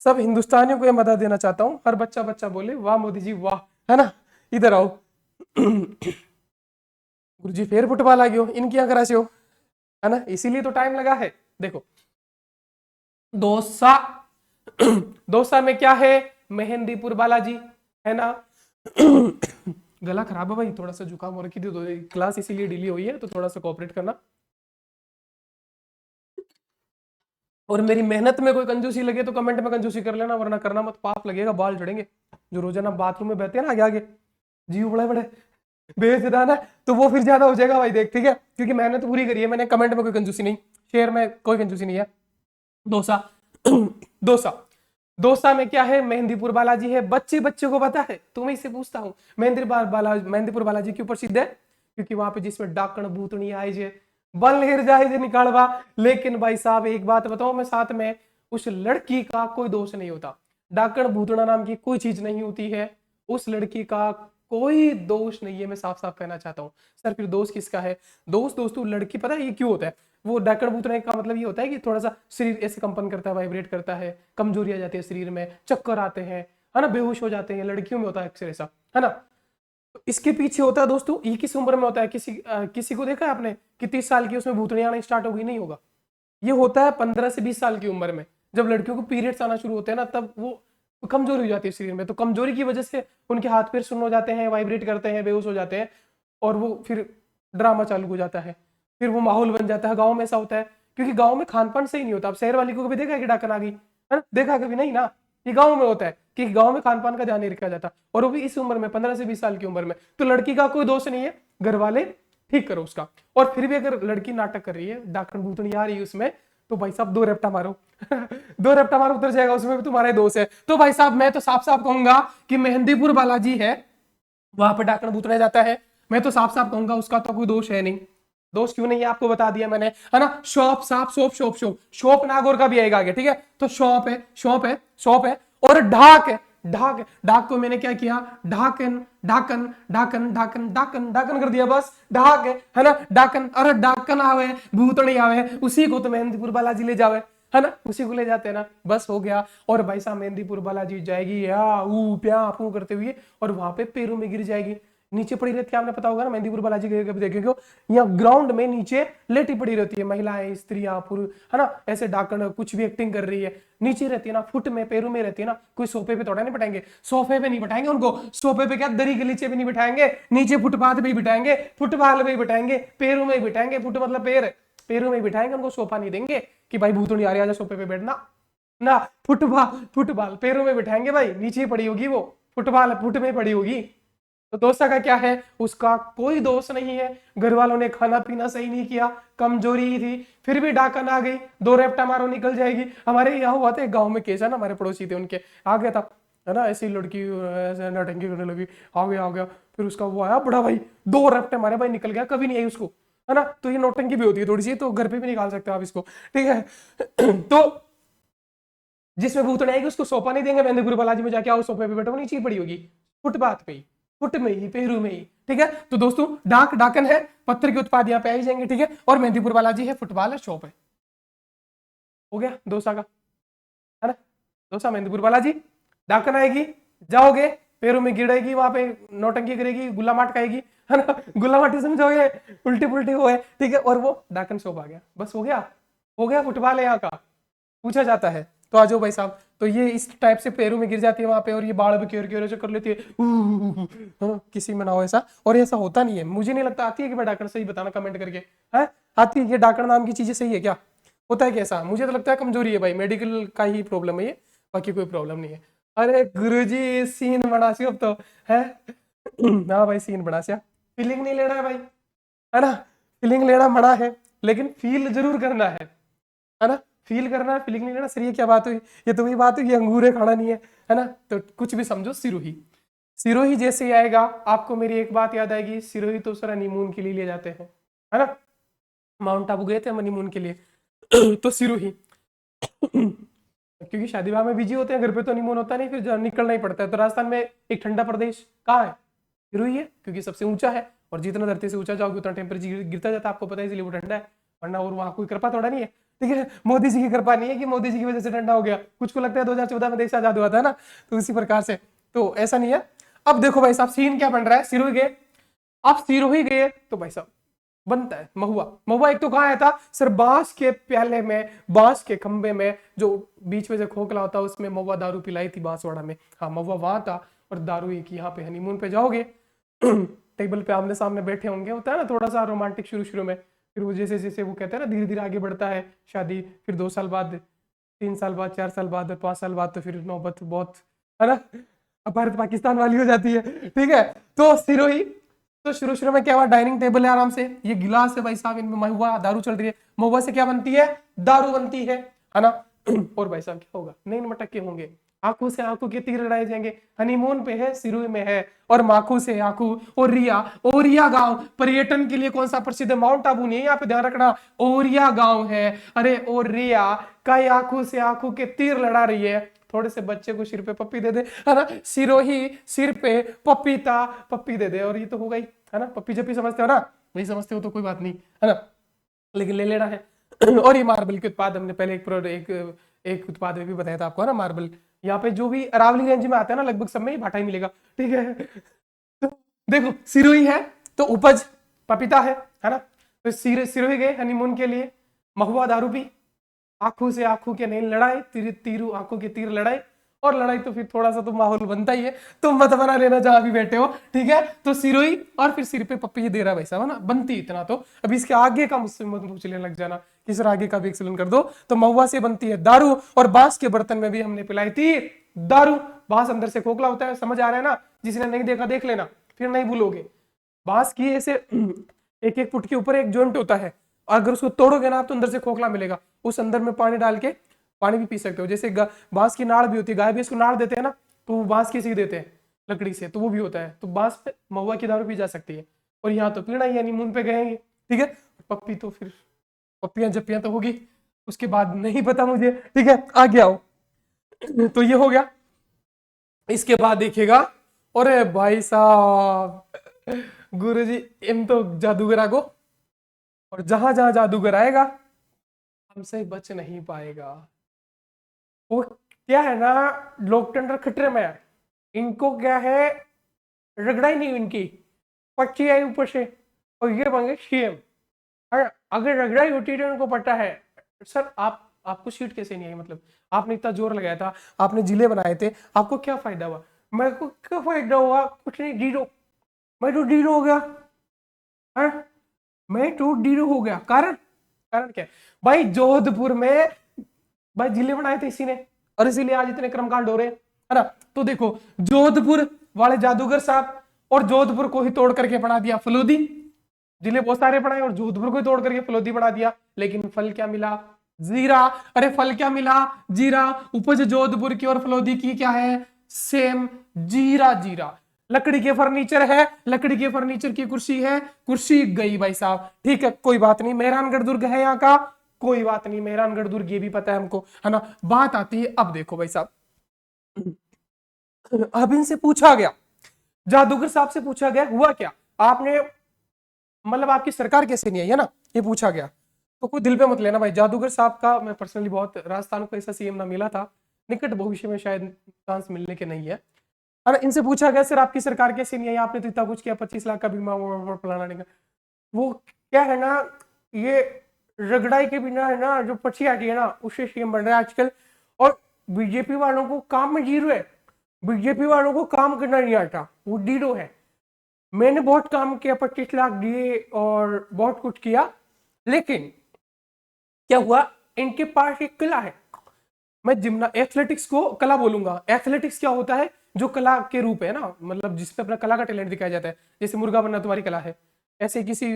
सब हिंदुस्तानियों को ये मदद देना चाहता हूं, हर बच्चा बोले वाह मोदी जी वाह, है ना। इधर आओ। गुरुजी फिर फुटबॉल आ गयो, इनकी यहाँ करा से हो, है ना, इसीलिए तो टाइम लगा है। देखो डोसा में क्या है, मेहंदीपुर बालाजी, है ना। गला खराब है भाई, थोड़ा सा जुकाम हो रखी थी, तो क्लास इसीलिए डिले हुई है, तो थोड़ा सा कोऑपरेट करना। और मेरी मेहनत में कोई कंजूसी लगे तो कमेंट में कंजूसी कर लेना, वरना करना मत, पाप लगेगा, बाल झड़ेंगे। जो रोजाना बाथरूम में बहते हैं ना आगे आगे, जीव बड़े बड़े बेचदा ना, तो वो फिर ज्यादा हो जाएगा भाई, देख ठीक है, क्योंकि मैंने तो पूरी करी है, मैंने कमेंट में कोई कंजूसी नहीं, शेयर में कोई कंजूसी नहीं है। डोसा दोसा में क्या है, मेहंदीपुर बालाजी है। बच्चे बच्चे को पता है, तो मैं इससे पूछता हूँ मेहंदीपुर बालाजी क्यों प्रसिद्ध है? क्योंकि वहां पे जिसमें डाकण भूतनी आए जे, बल हेर जाए जे निकालवा। लेकिन भाई साहब एक बात बताओ मैं, साथ में उस लड़की का कोई दोष नहीं होता, डाकण भूतना नाम की कोई चीज नहीं होती है, उस लड़की का कोई दोष नहीं है। मैं साफ साफ कहना चाहता हूँ। सर फिर दोष किसका है? दोस्तों लड़की, पता है ये क्यों होता है? वो डाकण भूतने का मतलब ये होता है कि थोड़ा सा शरीर ऐसे कंपन करता है, वाइब्रेट करता है, कमजोरी आ जाती है शरीर में, चक्कर आते हैं, है ना, बेहोश हो जाते हैं, लड़कियों में होता है अक्सर ऐसा, है ना। तो इसके पीछे होता है दोस्तों, ये किस उम्र में होता है? किसी को देखा है आपने कि 30 साल की उसमें भूतनी आना स्टार्ट हो गई? नहीं होगा। ये होता है 15 से 20 साल की उम्र में, जब लड़कियों को पीरियड्स आना शुरू होते हैं ना, तब वो कमजोरी हो जाती है शरीर में। तो कमजोरी की वजह से उनके हाथ पैर सुन्न हो जाते हैं, वाइब्रेट करते हैं, बेहोश हो जाते हैं, और वो फिर ड्रामा चालू हो जाता है, फिर वो माहौल बन जाता है। गाँव में ऐसा होता है, क्योंकि गाँव में खान पान सही नहीं होता। अब शहर वाली को कभी देखा है कि डाकन आ गई, है ना? देखा कभी नहीं ना। ये गाँव में होता है कि गाँव में खान पान का ध्यान नहीं रखा जाता, और वो भी इस उम्र में, 15 से 20 साल की उम्र में। तो लड़की का कोई दोष नहीं है, घर वाले ठीक करो उसका। और फिर भी अगर लड़की नाटक कर रही है, डाकन भूतनी आ रही है उसमें, तो भाई साहब 2 रैप्टा मारो 2 रैप्टा मारो, उतर जाएगा, उसमें भी तुम्हारा ही दोष है। तो भाई साहब मैं तो साफ साफ कहूंगा कि मेहंदीपुर बालाजी है, वहां पर डाकन भूतने जाता है, मैं तो साफ साफ कहूंगा उसका तो कोई दोष है नहीं। दोष क्यों नहीं है आपको बता दिया मैंने, है ना। शॉप साफ shop shop shop shop Nagaur का भी आएगा आगे, ठीक है। तो शॉप है, शॉप है, शॉप है, और ढाक है, ढाक। ढाक को मैंने क्या किया, ढाकन ढाकन ढाकन ढाकन ढाकन ढाकन कर दिया, बस ढाक है ना। ढाकन, अरे ढाकन आवे, भूतनी आवे, उसी को तो मेहंदीपुर बालाजी ले जावे, है ना, उसी को ले जाते हैं ना, बस हो गया। और भाई साहब मेहंदीपुर बालाजी जाएगी या ऊ प्या फू करते हुए, और वहां पे पैरों में गिर जाएगी, नीचे पड़ी रहती है। आपने पता होगा ना, मेहंदीपुर बालाजी के कभी देखे हो, यहाँ ग्राउंड में नीचे लेटी पड़ी रहती है महिलाएं, स्त्रियां, पुरुष, है ना, ऐसे डाकन कुछ भी एक्टिंग कर रही है, नीचे रहती है ना, फुट में, पैरों में रहती है ना। कोई सोफे पे थोड़ा नहीं बैठाएंगे, सोफे पे नहीं बैठाएंगे उनको, सोफे पे क्या दरी के नीचे भी नहीं बैठाएंगे, नीचे फुटपाथ पे ही बैठाएंगे, फुटपाथ पे ही बैठाएंगे, पैरों में ही बैठाएंगे, फुट मतलब पैर, पैरों में ही बैठाएंगे उनको। सोफा नहीं देंगे कि भाई भूतनी आ रही है सोफे पे बैठना ना, फुटबॉल, फुटबॉल पैरों में बैठाएंगे भाई, नीचे पड़ी होगी वो, फुटबॉल फुट में पड़ी होगी। तो दोसा का क्या है, उसका कोई दोष नहीं है, घर वालों ने खाना पीना सही नहीं किया, कमजोरी ही थी, फिर भी डाकन आ गई, 2 रैप्टा मारो निकल जाएगी। हमारे यहाँ हुआ था गांव में केस, है ना, हमारे पड़ोसी थे, उनके आ गया था, है ना, ऐसी लड़की ऐसे नौटंकी करने लगी, आ गया, फिर उसका वो आया बड़ा भाई, 2 रैप्टे मारे भाई, निकल गया, कभी नहीं आई उसको, है ना। तो ये नौटंकी भी होती है थोड़ी सी, तो घर पे भी निकाल सकते हो आप इसको, ठीक है। तो जिसमें भूतनी आएगी उसको सोफा नहीं देंगे, मेहंदीपुर बालाजी में जाके आओ सोफे पे बैठो, वो नीचे पड़ी होगी, फुटपाथ पे ही, फुट में ही, पैरू में ही, ठीक है। तो दोस्तों डाक डाकन है, पत्थर के उत्पाद यहाँ पे आ जाएंगे, ठीक है। और मेहंदीपुर बालाजी है, फुटबॉल है, शॉप है, हो गया दोसा का, है ना। दोसा मेहंदीपुर बालाजी, डाकन आएगी, जाओगे, पैरों में गिरेगी, वहां पे नौटंकी करेगी, गुल्ला माट खाएगी, है ना, गुल्ला माटी समझोगे, उल्टी पुल्टी हो, ठीक है। और वो डाकन शॉप आ गया, बस हो गया, हो गया, फुटबॉल है यहाँ का, पूछा जाता है। तो आ जाओ भाई साहब, तो ये इस टाइप से पैरों में गिर जाती है वहां पे, और ये बाढ़ भी क्योर क्योर कर लेती है, हाँ, किसी में ना हो ऐसा, और ऐसा होता नहीं है, मुझे नहीं लगता। आती है कि मैं डाकण, सही बताना कमेंट करके, है आती है ये डाकण नाम की चीजें, सही है क्या, होता है कैसा? मुझे तो लगता है कमजोरी है भाई, मेडिकल का ही प्रॉब्लम है ये, बाकी कोई प्रॉब्लम नहीं है। अरे गुरुजी सीन बना सी अब तो है। हाँ भाई सीन बना सिया, फीलिंग नहीं लेना है भाई, है ना, फीलिंग लेना मना है, लेकिन फील जरूर करना है ना, फील करना है, फीलिंग नहीं लेना। सर ये क्या बात हुई, ये तो वही बात हुई, ये अंगूर है खाना नहीं है ना। तो कुछ भी समझो, सिरोही, सिरोही जैसे ही आएगा आपको मेरी एक बात याद आएगी, सिरोही तो सर हनीमून के लिए ले जाते हैं, है ना, माउंट आबू गए थे हम हनीमून के लिए। तो सिरोही क्योंकि शादी ब्याह में बिजी होते हैं, घर पे तो हनीमून होता नहीं, फिर निकलना ही पड़ता है। तो राजस्थान में एक ठंडा प्रदेश कहाँ है, सिरोही है, क्योंकि सबसे ऊंचा है, और जितना धरती से ऊंचा जाओगे उतना टेम्परेचर गिरता जाता है, आपको पता है, इसलिए वो ठंडा है। वरना और वहां कोई कृपा थोड़ा नहीं है, ठीक है। मोदी जी की कृपा नहीं है कि मोदी जी की वजह से ठंडा हो गया, कुछ को लगता है 2014 में देश आजाद हुआ था ना, तो इसी प्रकार से, तो ऐसा नहीं है। अब देखो भाई साहब सीन क्या बन रहा है, सिरोही गए, आप सिरोही गए तो भाई साहब बनता है महुआ। महुआ एक तो कहाँ आया था सर, बांस के प्याले में, बांस के खंबे में, जो बीच में से खोखला होता है उसमें महुआ दारू पिलाई थी बांसवाड़ा में। हाँ महुआ वहां था, और दारू एक यहाँ पे हनीमून पे जाओगे टेबल पे आमने सामने बैठे होंगे, होता है ना थोड़ा सा रोमांटिक शुरू शुरू में, फिर वो जैसे जैसे वो कहते हैं ना धीरे धीरे आगे बढ़ता है शादी, फिर 2 साल बाद, 3 साल बाद, 4 साल बाद, 5 साल बाद, तो फिर नौबत बहुत, है ना, भारत पाकिस्तान वाली हो जाती है, ठीक है। तो सिरोही, तो शुरू शुरू में क्या हुआ, डाइनिंग टेबल है, आराम से ये गिलास है भाई साहब, इनमें महुआ दारू चल रही है, महुआ से क्या बनती है, दारू बनती है ना। और भाई साहब क्या होगा, नैन मटके होंगे, आंखों से आंखों के तीर लड़ाए जाएंगे। हनीमून पे है, सिरोही में है, और माखू से आंखू। ओरिया, ओरिया गांव पर्यटन के लिए कौन सा प्रसिद्ध है? माउंट आबू नहीं है, यहाँ पे ध्यान रखना, ओरिया गांव है। अरे ओरिया कई आंखों से आंखों के तीर लड़ा रही है। थोड़े से बच्चे को सिर पे पप्पी दे दे, है ना, सिरोही सिर पे, पपीता पप्पी दे दे, और ये तो हो गई, है ना। पप्पी जप्पी समझते हो ना, नहीं समझते हो तो कोई बात नहीं, है ना, लेकिन ले लेना है। और ये मार्बल के उत्पाद हमने पहले एक उत्पाद में भी बताया था आपको, है ना, मार्बल। यहाँ पे जो भी अरावली रेंज में आता है ना, लगभग सब में ही भाटा ही मिलेगा, ठीक है। तो देखो सिरोही है तो उपज पपीता है ना। तो सिरोही गए हनीमून के लिए, महुआ दारू पी, आंखों से आंखों के नहीं लड़ाई, तीरू आंखों के तीर लड़ाई, और लड़ाई तो फिर थोड़ा सा तो माहौल बनता ही है, तुम मत बना लेना जहां भी बैठे हो, ठीक है। तो सिरोही और फिर सिर पे पप्पी दे रहा भाई साहब, है ना, बनती इतना तो। अभी इसके आगे का मुझसे मत पूछ लेने लग जाना कि सर आगे का भी एक्सप्लेन कर दो। तो महुआ से बनती है दारू, और बांस के बर्तन में भी हमने पिलाई थी दारू। बांस अंदर से खोखला होता है, समझ आ रहा है ना, जिसने नहीं देखा देख लेना, फिर नहीं भूलोगे। बांस की ऐसे एक एक फुट के ऊपर एक जॉइंट होता है, और अगर उसको तोड़ोगे ना आप तो अंदर से खोखला मिलेगा। उस अंदर में पानी डाल के पानी भी पी सकते हो। जैसे बांस की नाड़ भी होती है, गाय भी इसको नाड़ देते हैं ना, तो वो बांस की सी देते हैं लकड़ी से, तो वो भी होता है। तो बांस पे महुआ की दारू पी जा सकती है। और यहाँ तो पीना ही हनीमून पे गए, ठीक है। पप्पी तो फिर पप्पियां जप्पियां तो होगी, उसके बाद नहीं पता मुझे, ठीक है, आगे आओ। तो ये हो गया। इसके बाद देखिएगा, अरे भाई साहब गुरुजी इन तो जादूगर आगो, और जहां जहां जादूगर आएगा हमसे बच नहीं पाएगा। वो क्या है ना, लोकतंत्र खतरे में है, इनको क्या है, रगड़ाई नहीं इनकी, पच्ची आई ऊपर से, और ये बन सीएम। अगर रगड़ाई होती तो इनको पता है। सर आपको सीट कैसे नहीं आई, मतलब आपने इतना जोर लगाया था, आपने जिले बनाए थे, आपको क्या फायदा हुआ? मेरे को क्या फायदा हुआ? कुछ नहीं, जीरो। मैं तो जीरो हो गया, है, मैं तो जीरो हो गया। कारण कारण क्या है भाई? जोधपुर में भाई जिले बनाए थे इसी ने, और इसीलिए आज इतने कर्मकांड हो रहे हैं, है ना। तो देखो जोधपुर वाले जादूगर साहब, और जोधपुर को ही तोड़ करके बना दिया फलोदी। जिले बहुत सारे बनाए और जोधपुर को ही तोड़ करके फलोदी बना दिया, लेकिन फल क्या मिला? जीरा। अरे फल क्या मिला? जीरा। उपज जोधपुर की और फलोदी की क्या है? सेम, जीरा। जीरा। लकड़ी के फर्नीचर है, लकड़ी के फर्नीचर की कुर्सी है, कुर्सी गई भाई साहब, ठीक है, कोई बात नहीं। मेहरानगढ़ दुर्ग है यहाँ का, कोई बात नहीं, मेहरानगढ़ दुर्ग ये भी पता है हमको, है ना। बात आती है, अब देखो भाई साहब, अब इनसे पूछा गया, जादूगर साहब से पूछा गया हुआ क्या, आपने मतलब आपकी सरकार कैसे नहीं आई, है ना, ये पूछा गया। तो कोई दिल पे मत लेना भाई, जादूगर साहब का मैं पर्सनली बहुत, राजस्थान को ऐसा सीएम ना मिला था, निकट भविष्य में शायद चांस मिलने के नहीं है। और इनसे पूछा गया सर आपकी सरकार कैसे नहीं आई, आपने तो इतना कुछ किया, 25 लाख का बीमा फलाना, वो क्या है ना, ये रगड़ाई के बिना है ना, जो पर्ची आती है ना, उससे सीएम बन रहा है आजकल। और बीजेपी वालों को काम में जीरो है, बीजेपी वालों को काम करना नहीं आता, वो जीरो है। मैंने बहुत काम किया, 25 लाख दिए और बहुत कुछ किया, लेकिन क्या हुआ, इनके पास एक कला है। मैं एथलेटिक्स को कला बोलूंगा। एथलेटिक्स क्या होता है? जो कला के रूप है ना, मतलब जिसपे अपना कला का टैलेंट दिखाया जाता है। जैसे मुर्गा बनना तुम्हारी कला है, ऐसे किसी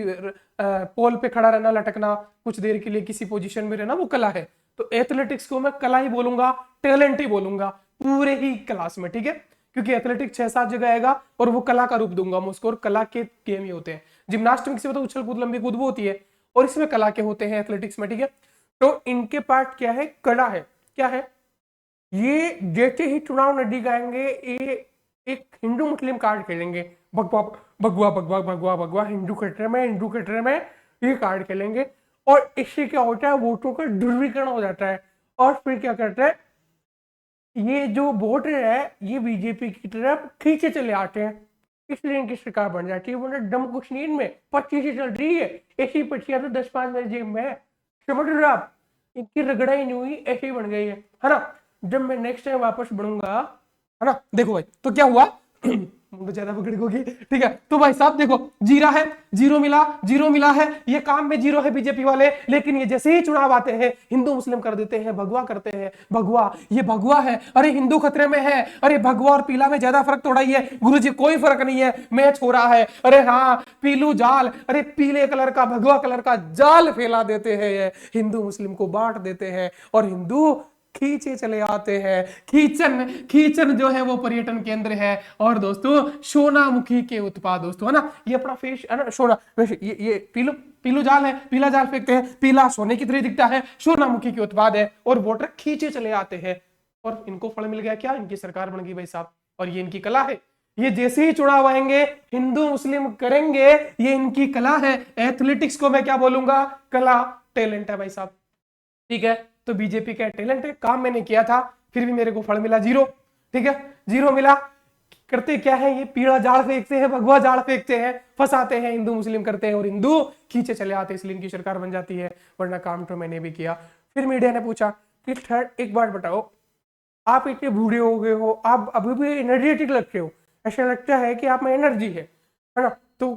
पोल पे खड़ा रहना, लटकना, कुछ देर के लिए किसी पोजीशन में रहना, वो कला है। तो एथलेटिक्स को मैं कला ही बोलूंगा, टैलेंट ही बोलूंगा पूरे ही क्लास में, ठीक है। क्योंकि एथलेटिक्स 6-7 जगह आएगा और वो कला का रूप दूंगा मैं उसको, और कला के गेम ही होते हैं। जिम्नास्टिक्स में तो उछल कूद, लंबी कूद वो होती है, और इसमें कला के होते हैं एथलेटिक्स में, ठीक है। तो इनके पार्ट क्या है? कला है। क्या है ये? जैसे ही चुनाव नजदीक आएंगे, ये एक हिंदू मुस्लिम कार्ड खेलेंगे, भगवा भगवा भगवा भगवा भगवा, हिंदू खतरे में, हिंदू खतरे में, ये कार्ड खेलेंगे। और इससे क्या होता है, वोटों का ध्रुवीकरण हो जाता है, और फिर क्या करता है, ये जो वोटर है ये बीजेपी की तरफ खींचे चले आते हैं, इसलिए इनकी सरकार बन जाती है। वरना दम कुछ नहीं इनमें, 25 चल रही है, ऐसी 25 तो 10-5 मेरे जेब में है, समझ रहे हो आप। इनकी रगड़ाई नहीं हुई, ऐसे ही बन गई है ना। जब मैं नेक्स्ट टाइम वापस बढ़ूंगा, है ना, देखो भाई तो क्या हुआ, मुझे ज्यादा पकड़ होगी, ठीक है। तो भाई साहब देखो, जीरा है, जीरो मिला, जीरो मिला है, ये काम में जीरो है बीजेपी वाले। लेकिन ये जैसे ही चुनाव आते हैं, हिंदू मुस्लिम कर देते हैं, भगवा करते हैं, भगवा, ये भगवा है, अरे हिंदू खतरे में है, अरे भगवा और पीला में ज्यादा फर्क थोड़ा ही है गुरुजी, कोई फर्क नहीं है, मैच हो रहा है। अरे हाँ, पीलू जाल, अरे पीले कलर का भगवा कलर का जाल फैला देते हैं, हिंदू मुस्लिम को बांट देते हैं, और हिंदू खींचे चले आते हैं। खींचन, खींचन जो है वो पर्यटन केंद्र है। और दोस्तों सोनामुखी के उत्पाद दोस्तों, है ना, ये अपना फेस है ना, सोना, ये पीलू पीलू जाल है, पीला जाल फेंकते हैं, पीला सोने की तरह दिखता है, सोनामुखी के उत्पाद है और वोटर खींचे चले आते हैं। और इनको फल मिल गया क्या, इनकी सरकार बन गई भाई साहब। और ये इनकी कला है, ये जैसे ही चुनाव आएंगे हिंदू मुस्लिम करेंगे, ये इनकी कला है। एथलेटिक्स को मैं क्या बोलूंगा, कला, टैलेंट है भाई साहब। ठीक है, तो बीजेपी का टैलेंट है, काम मैंने किया था फिर भी मेरे को फल मिला जीरो। ठीक है, जीरो मिला। करते क्या है, ये पीड़ा जाल फेंकते हैं, भगवा जाल फेंकते हैं, फंसाते हैं, हिंदू मुस्लिम करते हैं और हिंदू खींचे चले आते हैं, इसलिए इनकी सरकार बन जाती है, वरना काम तो मैंने भी किया। फिर मीडिया ने पूछा कि थर्ड एक बात बताओ, आप इतने बूढ़े हो गए हो, आप अभी भी एनर्जेटिक लगते हो, ऐसा लगता है कि आप में एनर्जी है ना, तो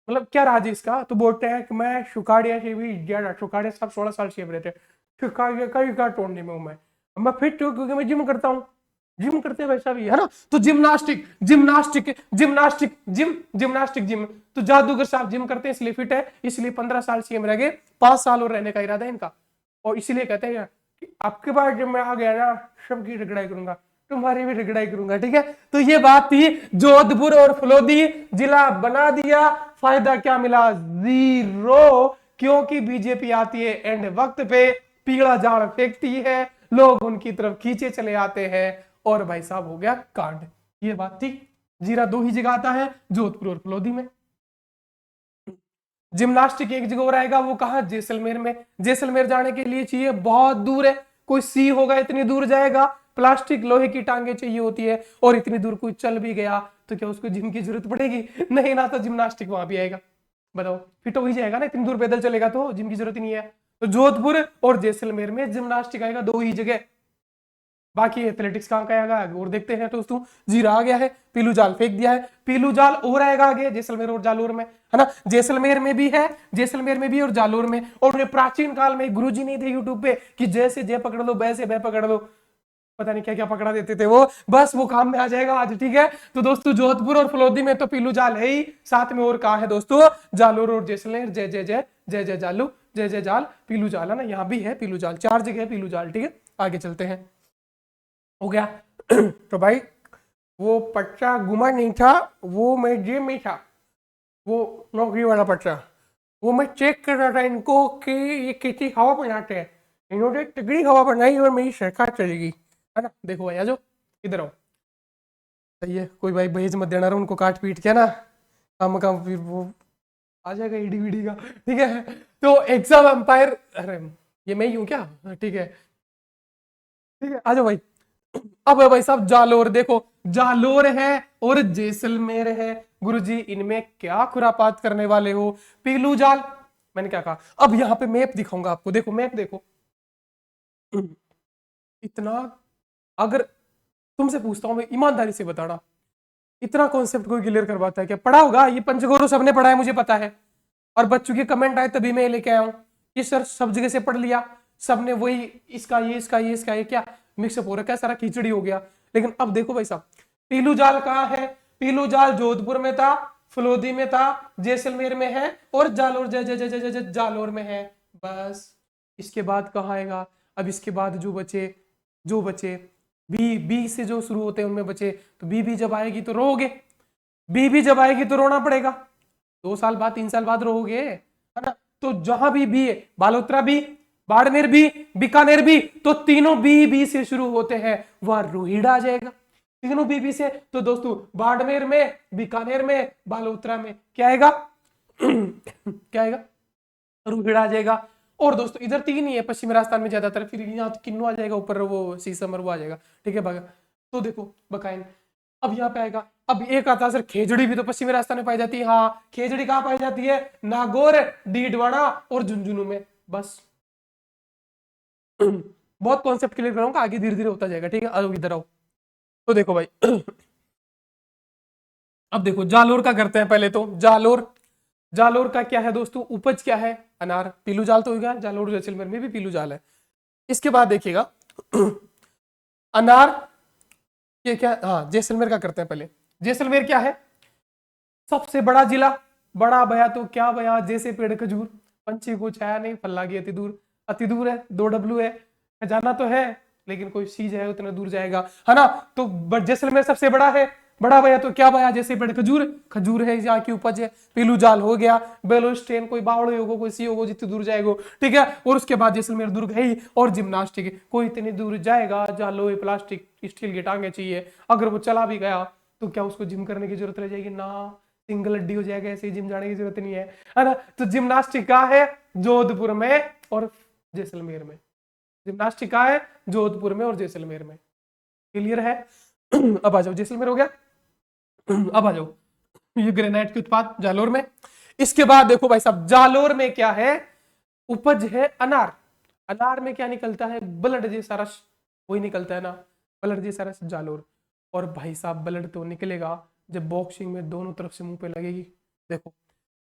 मतलब क्या राज इसका। तो बोलते हैं कि मैं शुकाड़िया से भी ज्यादा, शुकाड़िया साहब 16 साल से रहते हैं, शुकाड़िया का रिकॉर्ड तोड़ने में हूं मैं फिट हूँ क्योंकि मैं जिम करता हूँ, जिम करते हैं वैसा भी है ना। तो gymnastic gymnastic gymnastic gym gymnastic gym, तो जादूगर साहब जिम करते हैं इसलिए फिट है, इसलिए 15 साल सीएम रह गए, 5 साल और रहने का इरादा है इनका। और इसीलिए कहते हैं कि आपके बाद जब मैं आ गया ना, सबकी रिगड़ाई करूंगा, तुम्हारी भी रिगड़ाई करूंगा। ठीक है, तो ये बात थी, जोधपुर और फलोदी जिला बना दिया, फायदा क्या मिला, जीरो, क्योंकि बीजेपी आती है एंड वक्त पे, पीला जाल फेंकती है, लोग उनकी तरफ खींचे चले आते हैं और भाई साहब हो गया कांड। ये बात थी। जीरा 2 ही जगह आता है, जोधपुर और फलोदी में। जिम्नास्टिक एक जगह और आएगा, वो कहा, जैसलमेर में। जैसलमेर जाने के लिए चाहिए, बहुत दूर है, कोई सी होगा इतनी दूर जाएगा, प्लास्टिक लोहे की टांगे चाहिए होती है, और इतनी दूर कोई चल भी गया तो क्या उसको जिम की जरूरत पड़ेगी, नहीं ना, तो जिम्नास्टिक वहां भी आएगा। बताओ, फिट हो ही जाएगा ना, इतनी दूर पैदल चलेगा तो जिम की जरूरत ही नहीं है। तो जोधपुर और जैसलमेर में जिम्नास्टिक आएगा, 2 ही जगह। बाकी एथलेटिक्स कहाँ का आएगा और देखते हैं दोस्तों। जीरा आ गया है, पीलू जाल फेंक दिया है, पीलू जाल और आएगा आगे जैसलमेर और जालोर में, है ना, जैसलमेर में भी है, जैसलमेर में भी और जालोर में। और प्राचीन काल में गुरुजी नहीं थे यूट्यूब पे कि जैसे जय पकड़ लो वैसे वह पकड़ लो, पता नहीं क्या क्या पकड़ा देते थे वो, बस वो काम में आ जाएगा आज। ठीक है, तो दोस्तों जोधपुर और फलोदी में तो पीलू जाल है ही, साथ में और कहा है दोस्तों, जालोर और जैसलमेर, जय जय जय जय जय जालू, जय जय जाल, पीलू जाल, है ना, यहाँ भी है पीलू जाल, 4 जगह है पीलू जाल। ठीक है, आगे चलते हैं। हो गया तो भाई वो पर्चा गुमा नहीं था, वो मैं जेब में था, वो नौकरी वाला पर्चा, वो मैं चेक कर रहा था इनको कि ये कितनी हवा बनाते हैं, इन्होंने तगड़ी हवा बनाई और मेरी सरकार चलेगी, है ना। देखो भाई आ जाओ, इधर आओ, सही है, कोई भाई भेज मत देना रहा उनको काट पीट के ना, काम का फिर वो आ जाएगा ईडी वीडी का। ठीक है, तो एग्जाम एम्पायर, अरे ये मैं ही हूँ क्या, ठीक है, ठीक है, आ जाओ भाई। अब भाई साहब जालोर देखो, जालोर है और जैसलमेर है, गुरुजी इनमें क्या खुरापात करने वाले हो। पीलू जाल, मैंने क्या कहा, अब यहाँ पे मैप दिखाऊंगा आपको, देखो मैप देखो, इतना, अगर तुमसे पूछता हूं मैं, ईमानदारी से बताना, इतना कॉन्सेप्ट कोई क्लियर करवाता है क्या, पढ़ा होगा ये पंचगोरो सबने पढ़ा है मुझे पता है, और बच्चों के कमेंट आए तभी मैं लेके आया हूं कि सर सब जगह से पढ़ लिया, सबने वही, इसका ये इसका ये इसका ये क्या मिक्सअप हो रखा है, सारा खिचड़ी हो गया। लेकिन अब देखो भाई साहब, पीलू जाल कहाँ है, पीलू जाल जोधपुर में था, फलोदी में था, जैसलमेर में है और जालोर जय जय जय जय जय जालोर में है। बस इसके बाद कहाँ आएगा, अब इसके बाद जो बचे बी, बी से जो शुरू होते हैं उनमें बचे, तो बी जब आएगी तो रोओगे, बी जब आएगी तो रोना पड़ेगा, 2 साल बाद 3 साल बाद रोओगे, है ना। तो जहां भी है, बालोतरा भी, बाड़मेर भी, बीकानेर भी, तो तीनों बी से शुरू होते हैं, वह रोहिड़ा आ जाएगा, तीनों बी से। तो दोस्तों बाड़मेर में, बीकानेर में, बालोतरा में क्या आएगा क्या आएगा, रोहिड़ा आ जाएगा। और दोस्तों इधर 3 ही है पश्चिमी राजस्थान में ज्यादातर, फिर यहाँ तो किन्नू आ जाएगा ऊपर, वो सीसम और वो आ जाएगा। ठीक है भागा, तो देखो बकाइन, अब यहाँ पे आएगा, अब एक आता है सर खेजड़ी भी तो पश्चिमी राजस्थान में पाई जाती है, हाँ खेजड़ी कहाँ पाई जाती है, नागौर, डीडवाड़ा और झुंझुनू में। बस बहुत कॉन्सेप्ट क्लियर कराऊंगा, आगे धीरे धीरे होता जाएगा। ठीक है, आओ इधर आओ, तो देखो भाई अब देखो जालोर का करते हैं पहले तो, जालोर का क्या है दोस्तों, उपज क्या है, अनार, पीलू जाल तो हो गया, जालोर जैसलमेर में भी पीलू जाल है। इसके बाद देखिएगा अनार ये क्या, हाँ जैसलमेर का करते हैं पहले। जैसलमेर क्या है, सबसे बड़ा जिला, बड़ा भया तो क्या भया, जैसे पेड़ खजूर, पंछी को छाया नहीं, फल लागी अति दूर, अति दूर है, 2 W है, खजाना तो है लेकिन कोई चीज है उतना दूर जाएगा, है ना। तो जैसलमेर सबसे बड़ा है, बड़ा भैया तो क्या भैया, जैसे बड़े खजूर, खजूर है यहाँ की उपज है। पीलू जाल हो गया, बेलोस्टेन कोई बावड़े होगो, कोई सी होगो, जितनी दूर जाएगो, ठीक है। और उसके बाद जैसलमेर दुर्ग है ही, और जिम्नास्टिक है। कोई इतनी दूर जाएगा जहाँ लोहे प्लास्टिक स्टील की टांगे चाहिए, अगर वो चला भी गया तो क्या उसको जिम करने की जरूरत रह जाएगी ना, सिंगल हड्डी हो जाएगा, ऐसे ही जिम जाने की जरूरत नहीं है ना। तो जिम्नास्टिक का है जोधपुर में और जैसलमेर में, जिम्नास्टिक का है जोधपुर में और जैसलमेर में, क्लियर है। अब आ जाओ, जैसलमेर हो गया, अब आ जाओ ये ग्रेनाइट के उत्पाद जालोर में। इसके बाद देखो भाई साहब, जालोर में क्या है, उपज है अनार। अनार में क्या निकलता है, ब्लड जैसा रस, वही निकलता है ना, ब्लड जैसा रस जालोर। और भाई साहब ब्लड तो निकलेगा जब बॉक्सिंग में दोनों तरफ से मुंह पे लगेगी। देखो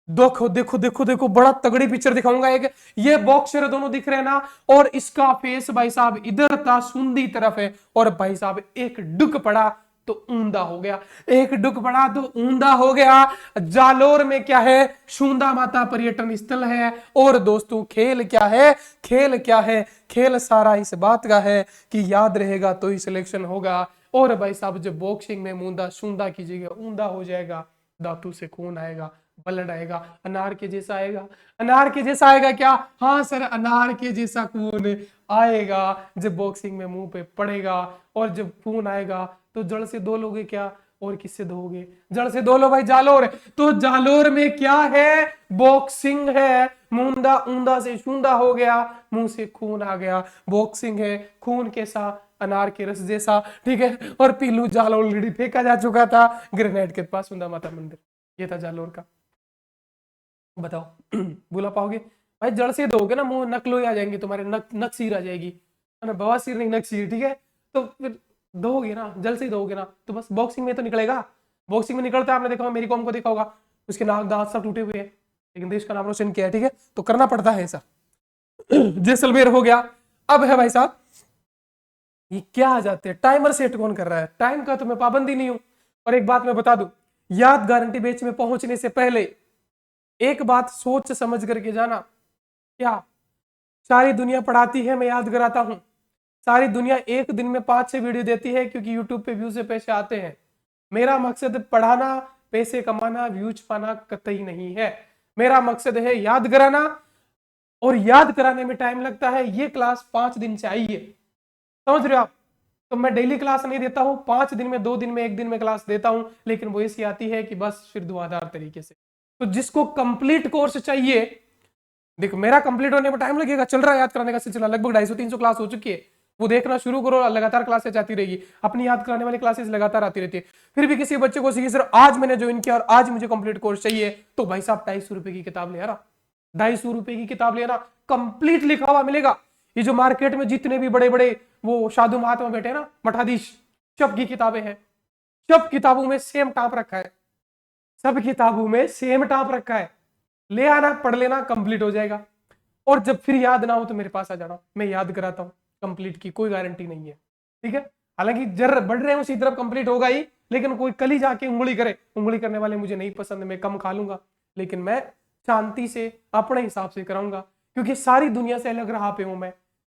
देखो देखो देखो देखो, बड़ा तगड़ी पिक्चर दिखाऊंगा एक। ये बॉक्सर दोनों दिख रहे हैं ना, और इसका फेस भाई साहब इधर था, सुंदी तरफ है, और भाई साहब एक डुक पड़ा तो ऊंधा हो गया, एक डुक पड़ा तो ऊंधा हो गया। जालोर में क्या है, शूंदा माता पर्यटन स्थल है। और दोस्तों खेल क्या है, खेल क्या है, खेल सारा इस बात का है कि याद रहेगा तो ही सिलेक्शन होगा। और भाई साहब जब बॉक्सिंग में मूंदा शूंदा की जगह ऊंधा हो जाएगा, दांतों से खून आएगा, ब्लड आएगा, अनार के जैसा आएगा। अनार के जैसा आएगा क्या, हाँ सर अनार के जैसा खून आएगा जब बॉक्सिंग में मुंह पे पड़ेगा। और जब खून आएगा तो जड़ से धो लोगे क्या, और किससे धोगे, जड़ से धो लो भाई। जालोर, तो जालोर में क्या है, बॉक्सिंग है, मूंदा ऊंदा से शूंदा हो गया, मुंह से खून आ गया, बॉक्सिंग है, खून कैसा, अनार के रस जैसा, ठीक है। और पीलू जाल ऑलरेडी फेंका जा चुका था ग्रेनेड के पास, सुंदा माता मंदिर, ये था जालोर का। बताओ बुला पाओगे भाई, जड़ से दोगे ना, मुंह नकलो आ जाएंगे तुम्हारे, नक्सीर आ जाएगी, है ना, बवासीर नहीं नक्सीर, ठीक है। तो फिर दोगे ना, जल से ही दोगे ना, तो बस बॉक्सिंग में तो निकलेगा। बॉक्सिंग में निकलता है, आपने देखा मेरी कॉम को देखा होगा, उसके नाक दांत सब टूटे हुए हैं, लेकिन देश का नाम रोशन किया है, ठीक है। तो करना पड़ता है ऐसा। जैसलमेर हो गया। अब है भाई साहब, ये क्या आ जाते हैं, टाइमर सेट कौन कर रहा है, टाइम का तो मैं पाबंदी नहीं हूं। और एक बात मैं बता दूं, याद गारंटी बेच में पहुंचने से पहले एक बात सोच समझ करके जाना, क्या सारी दुनिया पढ़ाती है, मैं याद कराता हूं। सारी दुनिया एक दिन में 5-6 वीडियो देती है क्योंकि यूट्यूब पे व्यू से पैसे आते हैं। मेरा मकसद पढ़ाना, पैसे कमाना, व्यूज पाना कतई नहीं है। मेरा मकसद है याद कराना, और याद कराने में टाइम लगता है। ये क्लास 5 दिन से आई है, समझ रहे हो आप। तो मैं डेली क्लास नहीं देता हूं, 5 दिन में, 2 दिन में, 1 दिन में क्लास देता हूं, लेकिन वो ऐसी आती है कि बस फिर धुआंधार तरीके से। तो जिसको कंप्लीट कोर्स चाहिए, देखो मेरा कंप्लीट होने में टाइम लगेगा, चल रहा है याद कराने का सिलसिला, लगभग 250-300 क्लास हो चुकी है। वो देखना शुरू करो, लगातार क्लासेस आती रहेगी, अपनी याद कराने वाली क्लासेस लगातार आती रहती है। फिर भी किसी बच्चे को सीखी सर आज मैंने ज्वाइन किया और आज मुझे कंप्लीट कोर्स चाहिए, तो भाई साहब 250 रुपए की किताब ले आ रहा, 250 रुपए की किताब लेना, कंप्लीट लिखा हुआ मिलेगा। ये जो मार्केट में जितने भी बड़े बड़े वो साधु महात्मा बैठे ना, मठाधीश, सब की किताबें हैं, सब किताबों में सेम टाप रखा है, सब किताबों में सेम टाप रखा है। ले आना, पढ़ लेना, कंप्लीट हो जाएगा। और जब फिर याद ना हो तो मेरे पास आ जाना, मैं याद कराता हूं। कंप्लीट की कोई गारंटी नहीं है, ठीक है। हालांकि जर बढ़ रहे हैं उसी तरफ, कंप्लीट होगा ही, लेकिन कोई कल ही जाके उंगली करे, उंगली करने वाले मुझे नहीं पसंद, मैं कम खा लूंगा, लेकिन मैं शांति से अपने हिसाब से कराऊंगा, क्योंकि सारी दुनिया से अलग रहा पे हूं मैं।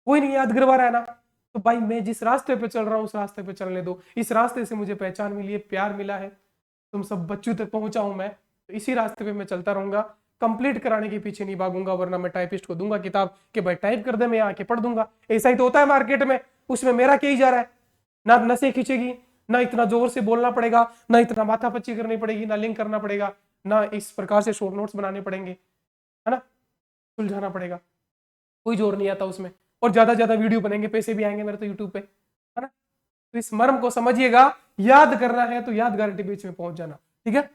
कोई नहीं याद करवा रहा है ना, तो भाई मैं जिस रास्ते पे चल रहा हूं उस रास्ते पे चलने दो। इस रास्ते से मुझे पहचान मिली है, प्यार मिला है, तुम सब बच्चों तक पहुंचा हूं मैं, तो इसी रास्ते पे मैं चलता रहूंगा। कंप्लीट कराने के पीछे नहीं भागूंगा, वरना मैं टाइपिस्ट को दूंगा किताब कि भाई टाइप कर दे, मैं आके पढ़ दूंगा। ऐसा ही तो होता है मार्केट में, उसमें मेरा क्या ही जा रहा है, ना नसें खींचेगी, ना इतना जोर से बोलना पड़ेगा, ना इतना माथापच्ची करनी पड़ेगी, ना लिंक करना पड़ेगा, ना इस प्रकार से शॉर्ट नोट्स बनाने पड़ेंगे, है ना, सुलझाना पड़ेगा, कोई जोर नहीं आता उसमें। और ज्यादा वीडियो बनेंगे, पैसे भी आएंगे मेरे तो यूट्यूब पे, है ना। तो इस मर्म को समझिएगा, याद करना है तो याद गारंटी बीच में पहुंच जाना, ठीक है।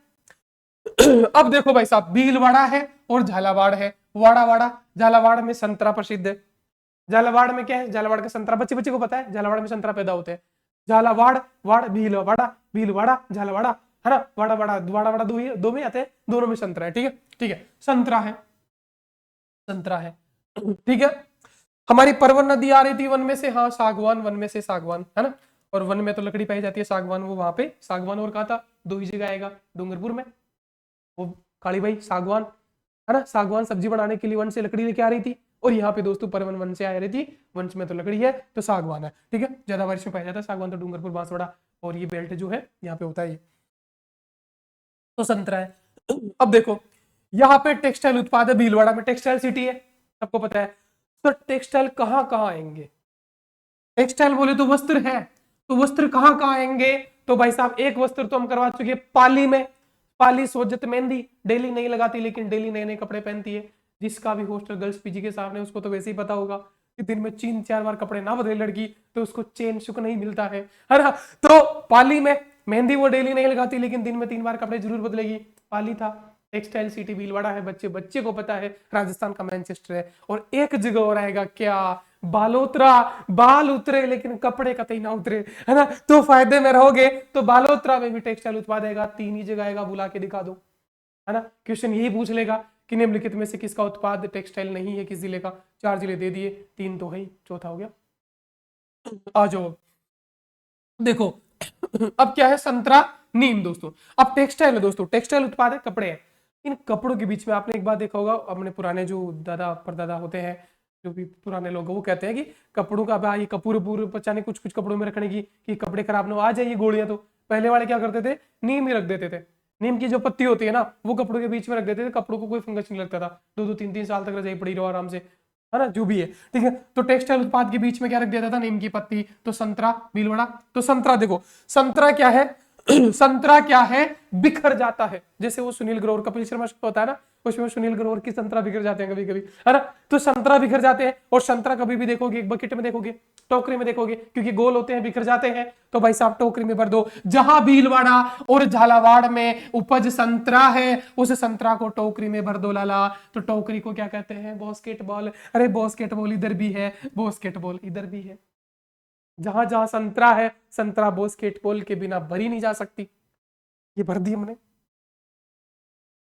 अब देखो भाई साहब, भीलवाड़ा है और झालावाड़ है। वाड़ा वाड़ा, झालावाड़ में संतरा प्रसिद्ध है। झालावाड़ में क्या है, झालावाड़ का संतरा, बच्चे बच्चे को पता है झालावाड़ में संतरा पैदा होते हैं। झालावाड़, वाड़, भीलवाड़ा, भीलवाड़ा, झालावाड़ा, है ना। वाड़ा वाड़ा, वाड़ा वाड़ा दो में आते हैं, दोनों में संतरा है, ठीक है, ठीक है। संतरा है, संतरा है, ठीक है। हमारी परवन नदी आ रही थी वन में से, हाँ सागवान, वन में से सागवान, है ना। और वन में तो लकड़ी पाई जाती है, सागवान वो वहां पे सागवान, और कहा था 2 ही जगह आएगा, डूंगरपुर में वो काली भाई सागवान, है ना। सागवान सब्जी बनाने के लिए वन से लकड़ी लेके आ रही थी, और यहाँ पे दोस्तों परवन वन से आ रही थी, वंश में तो लकड़ी है तो सागवान है, ठीक है, ज्यादा बारिश में पाया जाता है सागवान, तो डूंगरपुर बांसवाड़ा और ये बेल्ट जो है यहाँ पे होता है ये, तो संतरा है। अब देखो यहाँ पे टेक्सटाइल उत्पाद है, भीलवाड़ा में टेक्सटाइल सिटी है, सबको पता है। तो टेक्सटाइल कहाँ कहाँ आएंगे, टेक्सटाइल बोले तो वस्त्र है, तो वस्त्र कहाँ कहाँ आएंगे, तो भाई साहब एक वस्त्र तो हम करवा चुके पाली में, पाली सोजत मेहंदी डेली नहीं लगाती लेकिन डेली नए नए कपड़े पहनती है, जिसका भी हॉस्टल गर्ल्स पीजी के सामने उसको तो वैसे ही पता होगा कि दिन में 3-4 बार कपड़े ना बदले लड़की तो उसको चैन सुख नहीं मिलता है ना। तो पाली में मेहंदी वो डेली नहीं लगाती लेकिन दिन में 3 बार कपड़े जरूर बदलेगी, पाली था। टेक्सटाइल सिटी भीलवाड़ा है, बच्चे बच्चे को पता है राजस्थान का मैनचेस्टर है। और एक जगह और आएगा क्या, बालोतरा, बाल उतरे लेकिन कपड़े कतई ना उतरे, है ना, तो फायदे में रहोगे। तो बालोतरा में भी टेक्सटाइल उत्पाद आएगा, 3 ही जगह आएगा, बुला के दिखा दो, है ना। क्वेश्चन यही पूछ लेगा कि निम्नलिखित में से किसका उत्पाद टेक्सटाइल नहीं है किस जिले का, 4 जिले दे दिए, 3 तो है ही, चौथा हो गया। आ जाओ देखो अब क्या है, संतरा नीम दोस्तों। अब टेक्सटाइल है दोस्तों, टेक्सटाइल उत्पाद है, कपड़े हैं। इन कपड़ों के बीच में आपने एक बात देखा होगा, अपने पुराने जो दादा परदादा होते हैं, जो भी पुराने लोग वो कहते हैं कि कपड़ों का भाई कपूर पूरे बचाने कुछ कुछ कपड़ों में रखने की कि कपड़े खराब ना हो, आ जाइए गोलियां। तो पहले वाले क्या करते थे, नीम ही रख देते थे, नीम की जो पत्ती होती है ना वो कपड़ों के बीच में रख देते थे, कपड़ों को कोई फंगस नहीं लगता था, 2-2 3-3 साल तक रजाई पड़ी रहो आराम से, है ना, जो भी है, ठीक है। तो टेक्सटाइल उत्पाद के बीच में क्या रख दिया था, नीम की पत्ती। तो संतरा भीलवाड़ा, तो संतरा देखो, संतरा क्या है संतरा क्या है, बिखर जाता है, जैसे वो सुनील ग्रोवर कपिल शर्मा शो होता है ना, उसमें सुनील ग्रोवर की संतरा बिखर जाते हैं कभी कभी, है ना। तो संतरा बिखर जाते हैं, और संतरा कभी भी देखोगे एक बकेट में देखोगे, टोकरी में देखोगे, क्योंकि गोल होते हैं बिखर जाते हैं, तो भाई साहब टोकरी में भर दो। जहां भीलवाड़ा और झालावाड़ में उपज संतरा है उस संतरा को टोकरी में भर दो लाला। तो टोकरी को क्या कहते हैं, बास्केटबॉल। अरे बास्केटबॉल इधर भी है, बास्केटबॉल इधर भी है, जहां जहां संतरा है, संतरा बास्केटबॉल के बिना भरी नहीं जा सकती, ये भर दी हमने।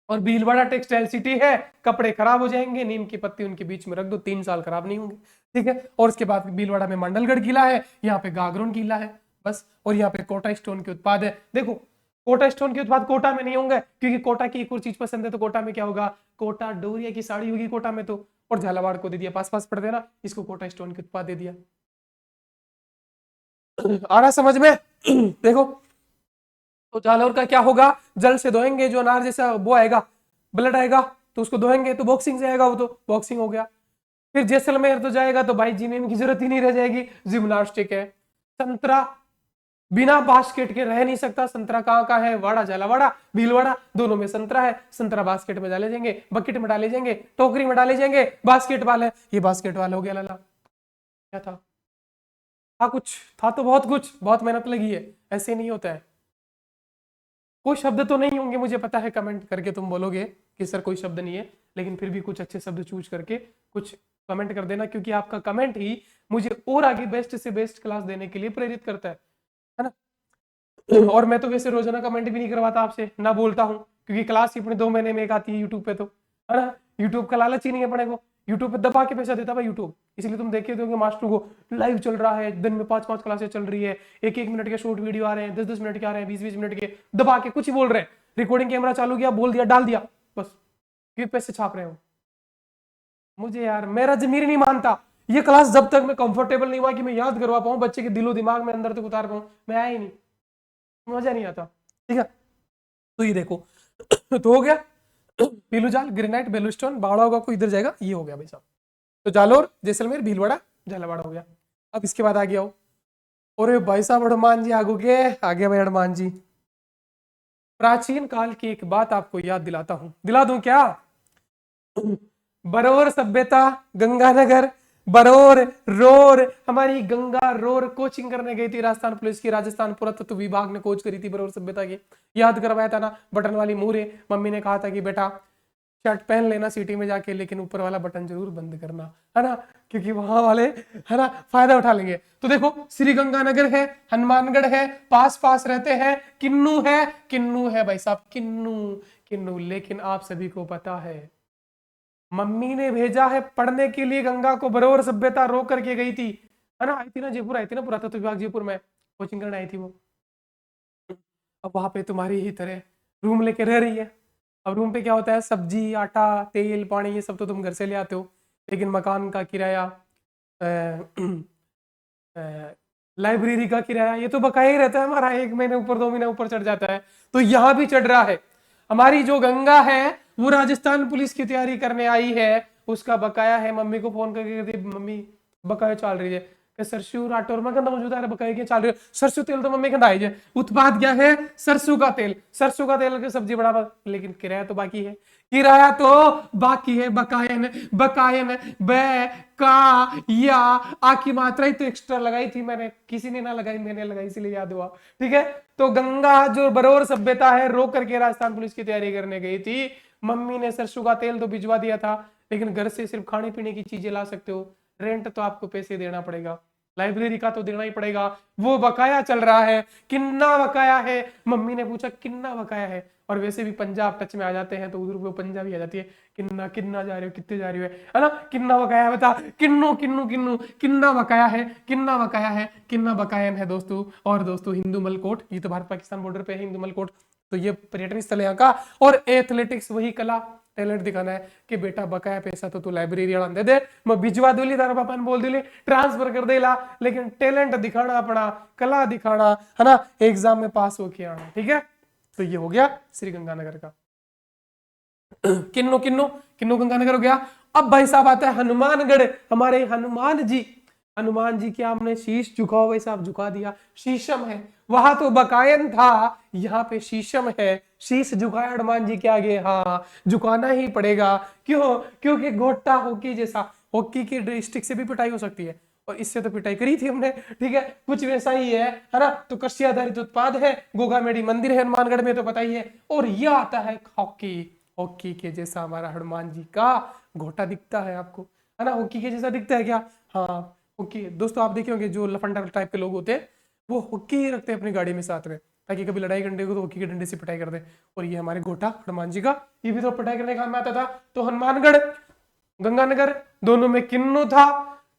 और भीलवाड़ा टेक्सटाइल सिटी है, कपड़े खराब हो जाएंगे, नीम की पत्ती उनके बीच में रख दो, 3 साल खराब नहीं होंगे, ठीक है। और उसके बाद भीलवाड़ा में मंडलगढ़ किला है, यहाँ पे गागरोन किला है, बस। और यहाँ पे कोटा स्टोन के उत्पाद है। देखो कोटा स्टोन के उत्पाद कोटा में नहीं होंगे, क्योंकि कोटा की एक और चीज पसंद है, तो कोटा में क्या होगा, कोटा डोरिया की साड़ी होगी कोटा में तो। और झालावाड़ को दे दिया, पास पास पड़ देना, इसको कोटा स्टोन के उत्पाद दे दिया। आ रहा समझ में देखो, तो जालौर का क्या होगा, जल से धोएंगे, जो अनार जैसा वो आएगा, ब्लड आएगा तो उसको धोएंगे, तो बॉक्सिंग से आएगा वो, तो बॉक्सिंग हो गया। फिर जैसलमेर तो जाएगा तो भाई जिम की जरूरत ही नहीं रह जाएगी, जिम्नास्टिक है। संतरा बिना बास्केट के रह नहीं सकता, संतरा कहाँ का है, वाड़ा झालावाड़ा भीलवाड़ा दोनों में संतरा है। संतरा बास्केट में डाले जाएंगे, बकेट में डाले जाएंगे, टोकरी में डाले जाएंगे, बास्केटबॉल है, ये बास्केटबॉल हो गया लाला। क्या था कुछ, था तो बहुत कुछ, बहुत मेहनत लगी है, ऐसे नहीं होता है। कोई शब्द तो नहीं होंगे मुझे पता है, कमेंट करके तुम बोलोगे कि सर कोई शब्द नहीं है, लेकिन फिर भी कुछ अच्छे शब्द चूज करके कुछ कमेंट कर देना, क्योंकि आपका कमेंट ही मुझे और आगे बेस्ट से बेस्ट क्लास देने के लिए प्रेरित करता है ना। और मैं तो वैसे रोजाना कमेंट भी नहीं करवाता आपसे, ना बोलता हूँ, क्योंकि क्लास ही अपने 2 महीने में एक आती है यूट्यूब पे, तो है ना, यूट्यूब का लालच ही नहीं है अपने को, यूट्यूब पे दबा के पैसा देता भाई यूट्यूब। इसलिए तुम देखे होंगे मास्टर को लाइव चल रहा है, दिन में 5-5 क्लासेस चल रही है, 1-1 मिनट के शॉर्ट वीडियो आ रहे हैं, 10-10 मिनट के आ रहे हैं, 20-20 मिनट के, दबा के कुछ ही बोल रहे हैं, रिकॉर्डिंग कैमरा चालू किया, बोल दिया, डाल दिया, बस, क्यों पैसे छाप रहे हो। मुझे यार मेरा जमीर नहीं मानता, ये क्लास जब तक मैं कंफर्टेबल नहीं हुआ कि मैं याद करवा पाऊं, बच्चे के दिलो दिमाग में अंदर तक उतार पाऊं, मैं आया ही नहीं, मजा नहीं आता, ठीक है। तो ये देखो तो हो गया, पीलूजाल, ग्रेनाइट, बेलूस्टोन, बावड़ा होगा कोई इधर जाएगा, ये हो गया भाई साहब। तो जालोर, जैसलमेर, भीलवाड़ा, झालावाड़ हो गया। अब इसके बाद आ गया हो, और भाई साहब हनुमान जी आ गया भाई हनुमान जी। प्राचीन काल की एक बात आपको याद दिलाता हूं, दिला दूं क्या, बरौर सभ्यता, गंगानगर, बरौर रोर, हमारी गंगा रोर कोचिंग करने गई थी राजस्थान पुलिस की, राजस्थान पुरातत्व विभाग ने कोच करी थी बरौर सभ्यता की, याद करवाया था ना, बटन वाली मुहरे, मम्मी ने कहा था कि बेटा शर्ट पहन लेना सिटी में जाके, लेकिन ऊपर वाला बटन जरूर बंद करना, है ना, क्योंकि वहां वाले, है ना, फायदा उठा लेंगे। तो देखो श्री गंगानगर है, हनुमानगढ़ है, पास पास रहते हैं, किन्नू है भाई साहब, किन्नू। लेकिन आप सभी को पता है मम्मी ने भेजा है पढ़ने के लिए गंगा को, बरौर सभ्यता रो करके गई थी, है ना, आई थी ना, जयपुर आई थी ना, पुरातत्व विभाग जयपुर में कोचिंग करने आई थी वो। अब वहां पे तुम्हारी ही तरह रूम लेके रह रही है। अब रूम पे क्या होता है, सब्जी, आटा, तेल, पानी, ये सब तो तुम घर से ले आते हो, लेकिन मकान का किराया, लाइब्रेरी का किराया, ये तो बकाया ही रहता है हमारा, 1 महीने ऊपर 2 महीने ऊपर चढ़ जाता है। तो यहाँ भी चढ़ रहा है। हमारी जो गंगा है वो राजस्थान पुलिस की तैयारी करने आई है, उसका बकाया है। मम्मी को फोन करके कहती, मम्मी बकाया चल रही है, सरसों राटोर में कहता मौजूद है, बकाया क्या चल रही है, सरसों तेल तो मम्मी कहता है, उत्पाद क्या है, सरसों का तेल, सरसों का तेल की सब्जी बना, लेकिन किराया तो बाकी है, किराया तो बाकी है। बकायन बकायन ब का या आ की मात्रा ही तो एक्स्ट्रा लगाई थी मैंने, किसी ने ना लगाई, मैंने लगाई, इसलिए याद हुआ। ठीक है, तो गंगा जो बरोर सभ्यता है रो करके राजस्थान पुलिस की तैयारी करने गई थी। मम्मी ने सरसों का तेल तो भिजवा दिया था, लेकिन घर से सिर्फ खाने पीने की चीजें ला सकते हो, रेंट तो आपको पैसे देना पड़ेगा, लाइब्रेरी का तो देना ही पड़ेगा, वो बकाया चल रहा है। कितना बकाया है, मम्मी ने पूछा कितना बकाया है, और वैसे भी पंजाब टच में आ जाते हैं तो उधर वो पंजाबी आ जाती है, किन्ना किन्ना जा रहे हो, कितने जा रहे हो, है ना, किन्ना बकाया है, बता, किन्नू किन्नू किन्नू, किन्ना बकाया है, किन्ना बकाया है, किन्ना बकायन है दोस्तों। और दोस्तों हिंदू मलकोट, ये तो भारत पाकिस्तान बॉर्डर पे है हिंदू मलकोट, तो ये पर्यटन स्थल है यहाँ का। और एथलेटिक्स, वही कला, टैलेंट दिखाना है कि बेटा बकाया पैसा तो तू लाइब्रेरी वाला दे दे, मैं भिजवा दूली, तारा पापा ने बोल दूली ट्रांसफर कर देला, लेकिन टैलेंट दिखाना अपना, कला दिखाना, है ना, एग्जाम में पास होके आना। ठीक है, तो ये हो गया श्री गंगानगर का। किन्नू किन्नू किन्नू गंगानगर हो गया। अब भाई साहब आता है हनुमानगढ़, हमारे हनुमान जी, हनुमान जी क्या हमने शीश झुकाओ, भाई साहब झुका दिया, शीशम है, वहां तो बकायन था, यहाँ पे शीशम है, शीश झुकाया हनुमान जी के आगे, हाँ झुकाना ही पड़ेगा। क्यों, क्योंकि गोटा हॉकी जैसा, हॉकी की स्टिक से भी पिटाई हो सकती है, और इससे तो पिटाई करी थी हमने। ठीक है, कुछ वैसा ही है ना, तो कृषि आधारित उत्पाद है, गोगामेडी मंदिर है हनुमानगढ़ में, तो पता ही है। और यह आता है हॉकी, हॉकी के जैसा हमारा हनुमान जी का घोटा दिखता है आपको, है ना, हॉकी के जैसा दिखता है क्या, हाँ हॉकी। दोस्तों आप देखे होंगे जो लफंडा टाइप के लोग होते हैं वो हॉकी ही रखते हैं अपनी गाड़ी में साथ में, ताकि कभी लड़ाई करने को तो हॉकी के डंडे से पिटाई कर दे। और ये हमारे घोटा हनुमान जी का, ये भी तो पिटाई करने का काम में आता था। तो हनुमानगढ़ गंगानगर दोनों में किन्नू था,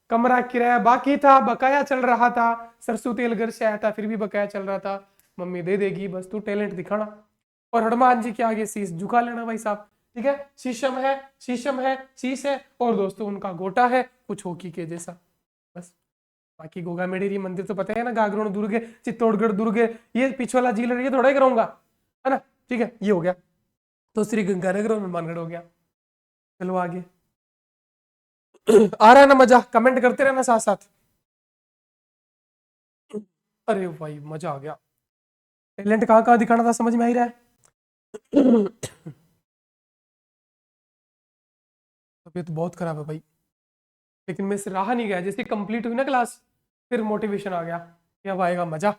कमरा किराया बाकी था, बकाया चल रहा था, सरसों तेल घर से आया था फिर भी बकाया चल रहा था, मम्मी दे देगी, बस तू टैलेंट दिखाना। और हनुमान जी के आगे शीश झुका लेना भाई साहब। ठीक है, शीशम है, शीशम है, शीश है, और दोस्तों उनका गोटा है कुछ हॉकी के जैसा, बस। बाकी गोगा मेडेरी मंदिर तो पता है ना, गागरोन दुर्ग, चित्तौड़गढ़ दुर्ग, ये पीछे वाला झील ये थोड़ा ही कराऊंगा, है ना। ठीक है, ये हो गया, तो श्री गंगानगर और हनुमानगढ़ हो गया। चलो आगे। आ रहा है ना मजा, कमेंट करते रहना साथ साथ। अरे भाई मजा आ गया, टैलेंट कहाँ कहाँ दिखाना था समझ में आ ही रहा है। तबीयत तो बहुत खराब है भाई, लेकिन मैं इससे रहा नहीं गया, जैसे कंप्लीट हुई ना क्लास फिर मोटिवेशन आ गया कि अब आएगा मजा।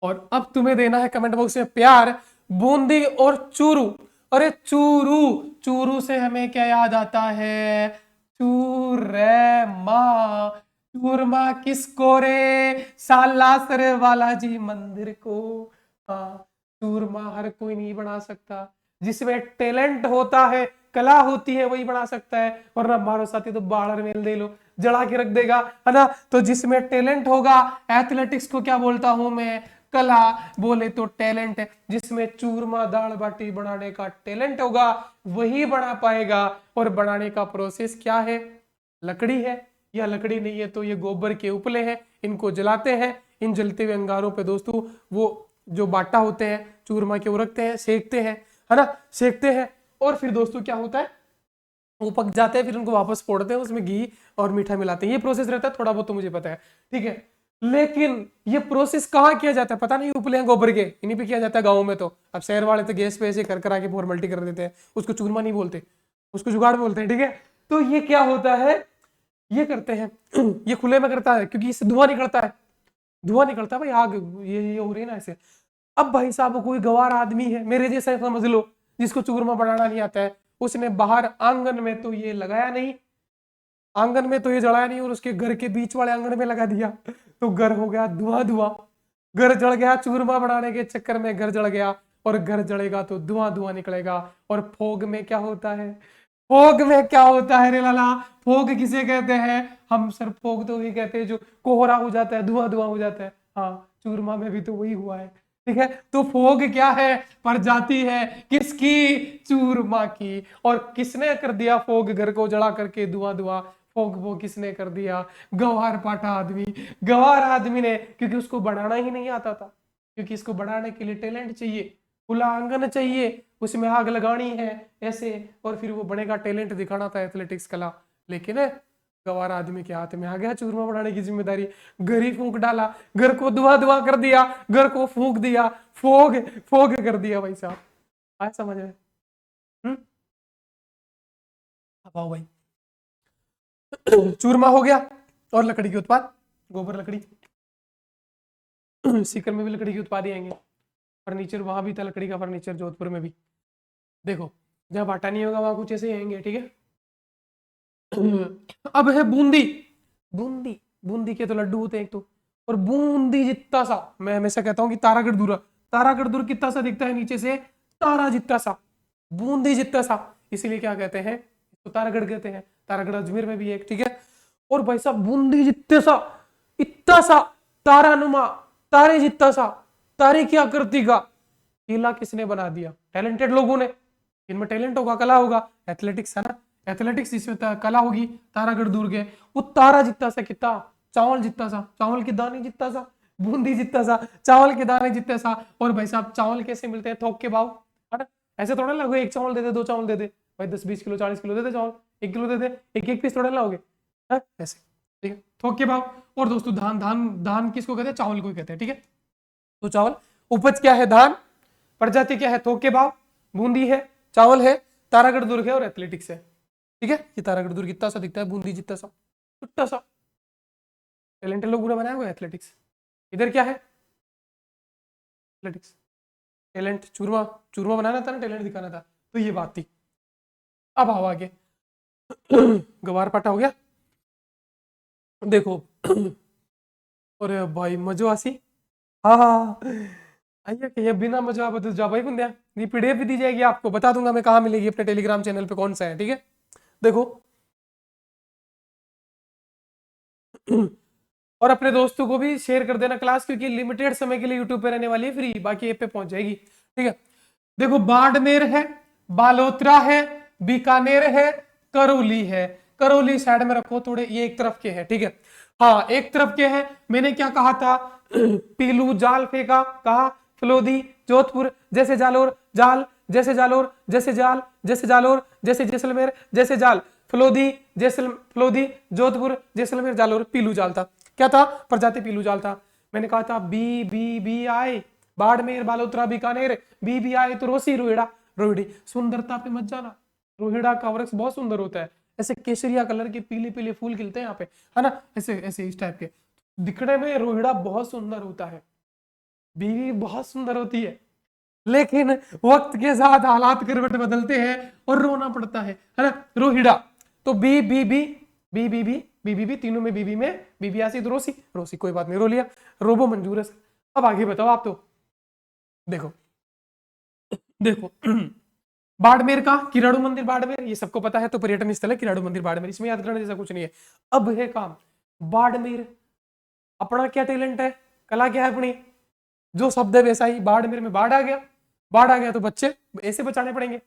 और अब तुम्हें देना है कमेंट बॉक्स में प्यार, बूंदी और चूरू। अरे चूरू, चूरू से हमें क्या याद आता है, चूरमा, चूरमा किसको रे, सालासर बालाजी मंदिर को। हाँ, चूरमा हर कोई नहीं बना सकता, जिसमें टैलेंट होता है, कला होती है, वही बना सकता है, वरना मारो साथी तो बाड़र मेल दे लो, जला के रख देगा, है ना। तो जिसमें टैलेंट होगा, एथलेटिक्स को क्या बोलता हूं मैं, कला, बोले तो टैलेंट है, जिसमें चूरमा दाल बाटी बनाने का टैलेंट होगा वही बना पाएगा। और बनाने का प्रोसेस क्या है, लकड़ी है, या लकड़ी नहीं है तो ये गोबर के उपले हैं, इनको जलाते हैं, इन जलते हुए अंगारों पे दोस्तों वो जो बाटा होते हैं चूरमा के वो रखते हैं, सेकते हैं, है ना, सेकते हैं। और फिर दोस्तों क्या होता है, वो पक जाते हैं, फिर उनको वापस फोड़ते हैं, उसमें घी और मीठा मिलाते हैं, ये प्रोसेस रहता है, थोड़ा बहुत तो मुझे पता है। ठीक है, लेकिन ये प्रोसेस कहाँ किया जाता है पता नहीं, उपले हैं गोबर के, इन्हीं पे किया जाता है गाँव में। तो अब शहर वाले तो गैस पे ऐसे कर करा के फॉर्मेलिटी कर देते हैं, उसको चूरमा नहीं बोलते, उसको जुगाड़ बोलते हैं। ठीक है, तो ये क्या होता है, ये करते हैं, ये खुले में करता है क्योंकि इससे धुआं निकलता है, धुआं निकलता है भाई, आग ये हो रही है ना ऐसे। अब भाई साहब कोई गवार आदमी है मेरे जैसा समझ लो, जिसको चूरमा बनाना नहीं आता है, उसने बाहर आंगन में तो ये लगाया नहीं, आंगन में तो ये जलाया नहीं, और उसके घर के बीच वाले आंगन में लगा दिया, तो घर हो गया धुआं धुआं, घर जल गया, चूरमा बनाने के चक्कर में घर जल गया, और घर जलेगा तो धुआं धुआं निकलेगा। और फोग में क्या होता है, फोग में क्या होता है रे लाला, फोग किसे कहते हैं, हम सर फोग तो वही कहते हैं जो कोहरा हो जाता है, धुआं धुआं हो जाता है। हाँ, चूरमा में भी तो वही हुआ है, ठीक है। तो फोग क्या है? प्रजाति है किसकी? चूरमा की। और किसने कर दिया फोग घर को जला करके धुआं धुआं? फोग वो किसने कर दिया? गवार पाठा आदमी। गवार आदमी ने, क्योंकि उसको बनाना ही नहीं आता था, क्योंकि इसको बनाने के लिए टैलेंट चाहिए, खुला आंगन चाहिए, उसमें आग लगानी है ऐसे, और फिर वो बनेगा, टैलेंट दिखाना था, एथलेटिक्स कला। लेकिन गवार आदमी के हाथ में आ गया चूरमा बनाने की जिम्मेदारी, घर ही फूंक डाला, घर को धुआं धुआं कर दिया, घर को फूंक दिया, फोग फोग कर दिया भाई साहब। आया समझ में? अब आओ भाई। चूरमा हो गया, और लकड़ी के उत्पाद, गोबर लकड़ी, सीकर में भी लकड़ी के उत्पाद ही आएंगे। फर्नीचर वहां भी था लकड़ी का फर्नीचर, जोधपुर में भी। देखो जहां बाटा नहीं होगा वहां कुछ ऐसे ही आएंगे, ठीक है। अब है बूंदी। बूंदी, बूंदी के तो लड्डू होते हैं एक तो, और बूंदी जितना सा, मैं हमेशा कहता हूं कि तारागढ़ दूरा, तारागढ़ दूर कितना सा दिखता है नीचे से? तारा जितना सा, बूंदी जितना सा, इसीलिए क्या कहते हैं तो तारागढ़ कहते हैं। तारागढ़ अजमेर में भी है एक, ठीक है। और भाई साहब बूंदी जितने सा, इतना सा, तारा नुमा, तारे जितना सा, तारे की आकृति का किला किसने बना दिया? टैलेंटेड लोगों ने। इनमें टैलेंट होगा, कला होगा, एथलेटिक्स है ना, एथलेटिक्स जिसमें कला होगी। तारागढ़ दुर्ग है, वो तारा जितना सा, कितना? चावल जितना सा, चावल के दाने जितना सा, बूंदी जितना सा, चावल के दाने जितने सा। और भाई साहब चावल कैसे मिलते हैं? थोक के भाव, है ना। ऐसे थोड़ा ना एक चावल दे दे, दो चावल दे दे भाई, 10-20 किलो 40 किलो दे दे चावल, 1 किलो दे दे, एक एक पीस थोड़ा लाओगे, ऐसे, ठीक है, थोक के भाव। और दोस्तों धान, धान धान किसको कहते हैं? चावल को कहते हैं, ठीक है। तो चावल, उपज क्या है? धान। प्रजाति क्या है? थोक के भाव। बूंदी है, चावल है, तारागढ़ दुर्ग है, और एथलेटिक्स है, ठीक है। ये तारागढ़ दुर्ग कितना सा दिखता है? बूंदी जितना सा, छुट्टा सा। टैलेंटेड लोग पूरा बनाया हुआ है एथलेटिक्स। इधर क्या है? एथलेटिक्स, टैलेंट, चूरमा, चूरमा बनाना था ना, टैलेंट दिखाना था, तो ये बात थी। अब आओ आगे। गवार पाटा हो गया, देखो। और भाई मजो आसी, हाँ हाँ, आइए कि ये बिना मजो आप जा भाई बंदे, ये पीडीएफ भी दी जाएगी आपको, बता दूंगा मैं कहाँ मिलेगी, अपने टेलीग्राम चैनल पे कौन सा है, ठीक है। देखो और अपने दोस्तों को भी शेयर कर देना क्लास, क्योंकि लिमिटेड समय के लिए यूट्यूब पे रहने वाली है, फ्री, बाकी ऐप पे पहुंच जाएगी, ठीक है। देखो बाड़मेर है, बालोतरा है, बीकानेर है, करौली है। करौली साइड में रखो थोड़े, ये एक तरफ के हैं, ठीक है। हाँ एक तरफ के हैं। मैंने क्या कहा था? पीलू जाल फेंका, कहा फलोदी, जोधपुर, जैसे जालोर, जाल, जैसे जालोर, जैसे जाल, जैसे जालोर, जैसे जैसलमेर, जैसे जाल, फलोदी, फलोदी, जोधपुर, जैसलमेर, जालोर, पीलू जाल था। क्या था? प्रजाति पीलू जाल था। मैंने कहा था B B B I, Barmer, Balotra, Bikaner, B B I तो रोसी, रोहिड़ा, रोहिड़ी। सुंदरता पे मत जाना, रोहिड़ा का वृक्ष बहुत सुंदर होता है, ऐसे केसरिया कलर के पीले पीले फूल खिलते हैं यहाँ पे, है ना, ऐसे ऐसे इस टाइप के। दिखने में रोहिड़ा बहुत सुंदर होता है, बीवी बहुत सुंदर होती है, लेकिन वक्त के साथ हालात करवट बदलते हैं और रोना पड़ता है ना। रोहिड़ा तो B B B B B B B B B, तीनों में बीबी में बीबी आसी तो रोसी, रोसी कोई बात नहीं, रो लिया, रोबो मंजूर है। अब आगे बताओ आप, तो देखो देखो बाड़मेर का किराड़ू मंदिर, बाड़मेर ये सबको पता है, तो पर्यटन स्थल है किराड़ू मंदिर बाड़मेर, इसमें याद करने जैसा कुछ नहीं है। अब है काम बाड़मेर, अपना क्या टैलेंट है, कला क्या है अपनी, जो शब्द है वैसा ही। बाड़मेर में बाढ़ आ गया, बाढ़ आ गया तो बच्चे ऐसे बचाने पड़ेंगे,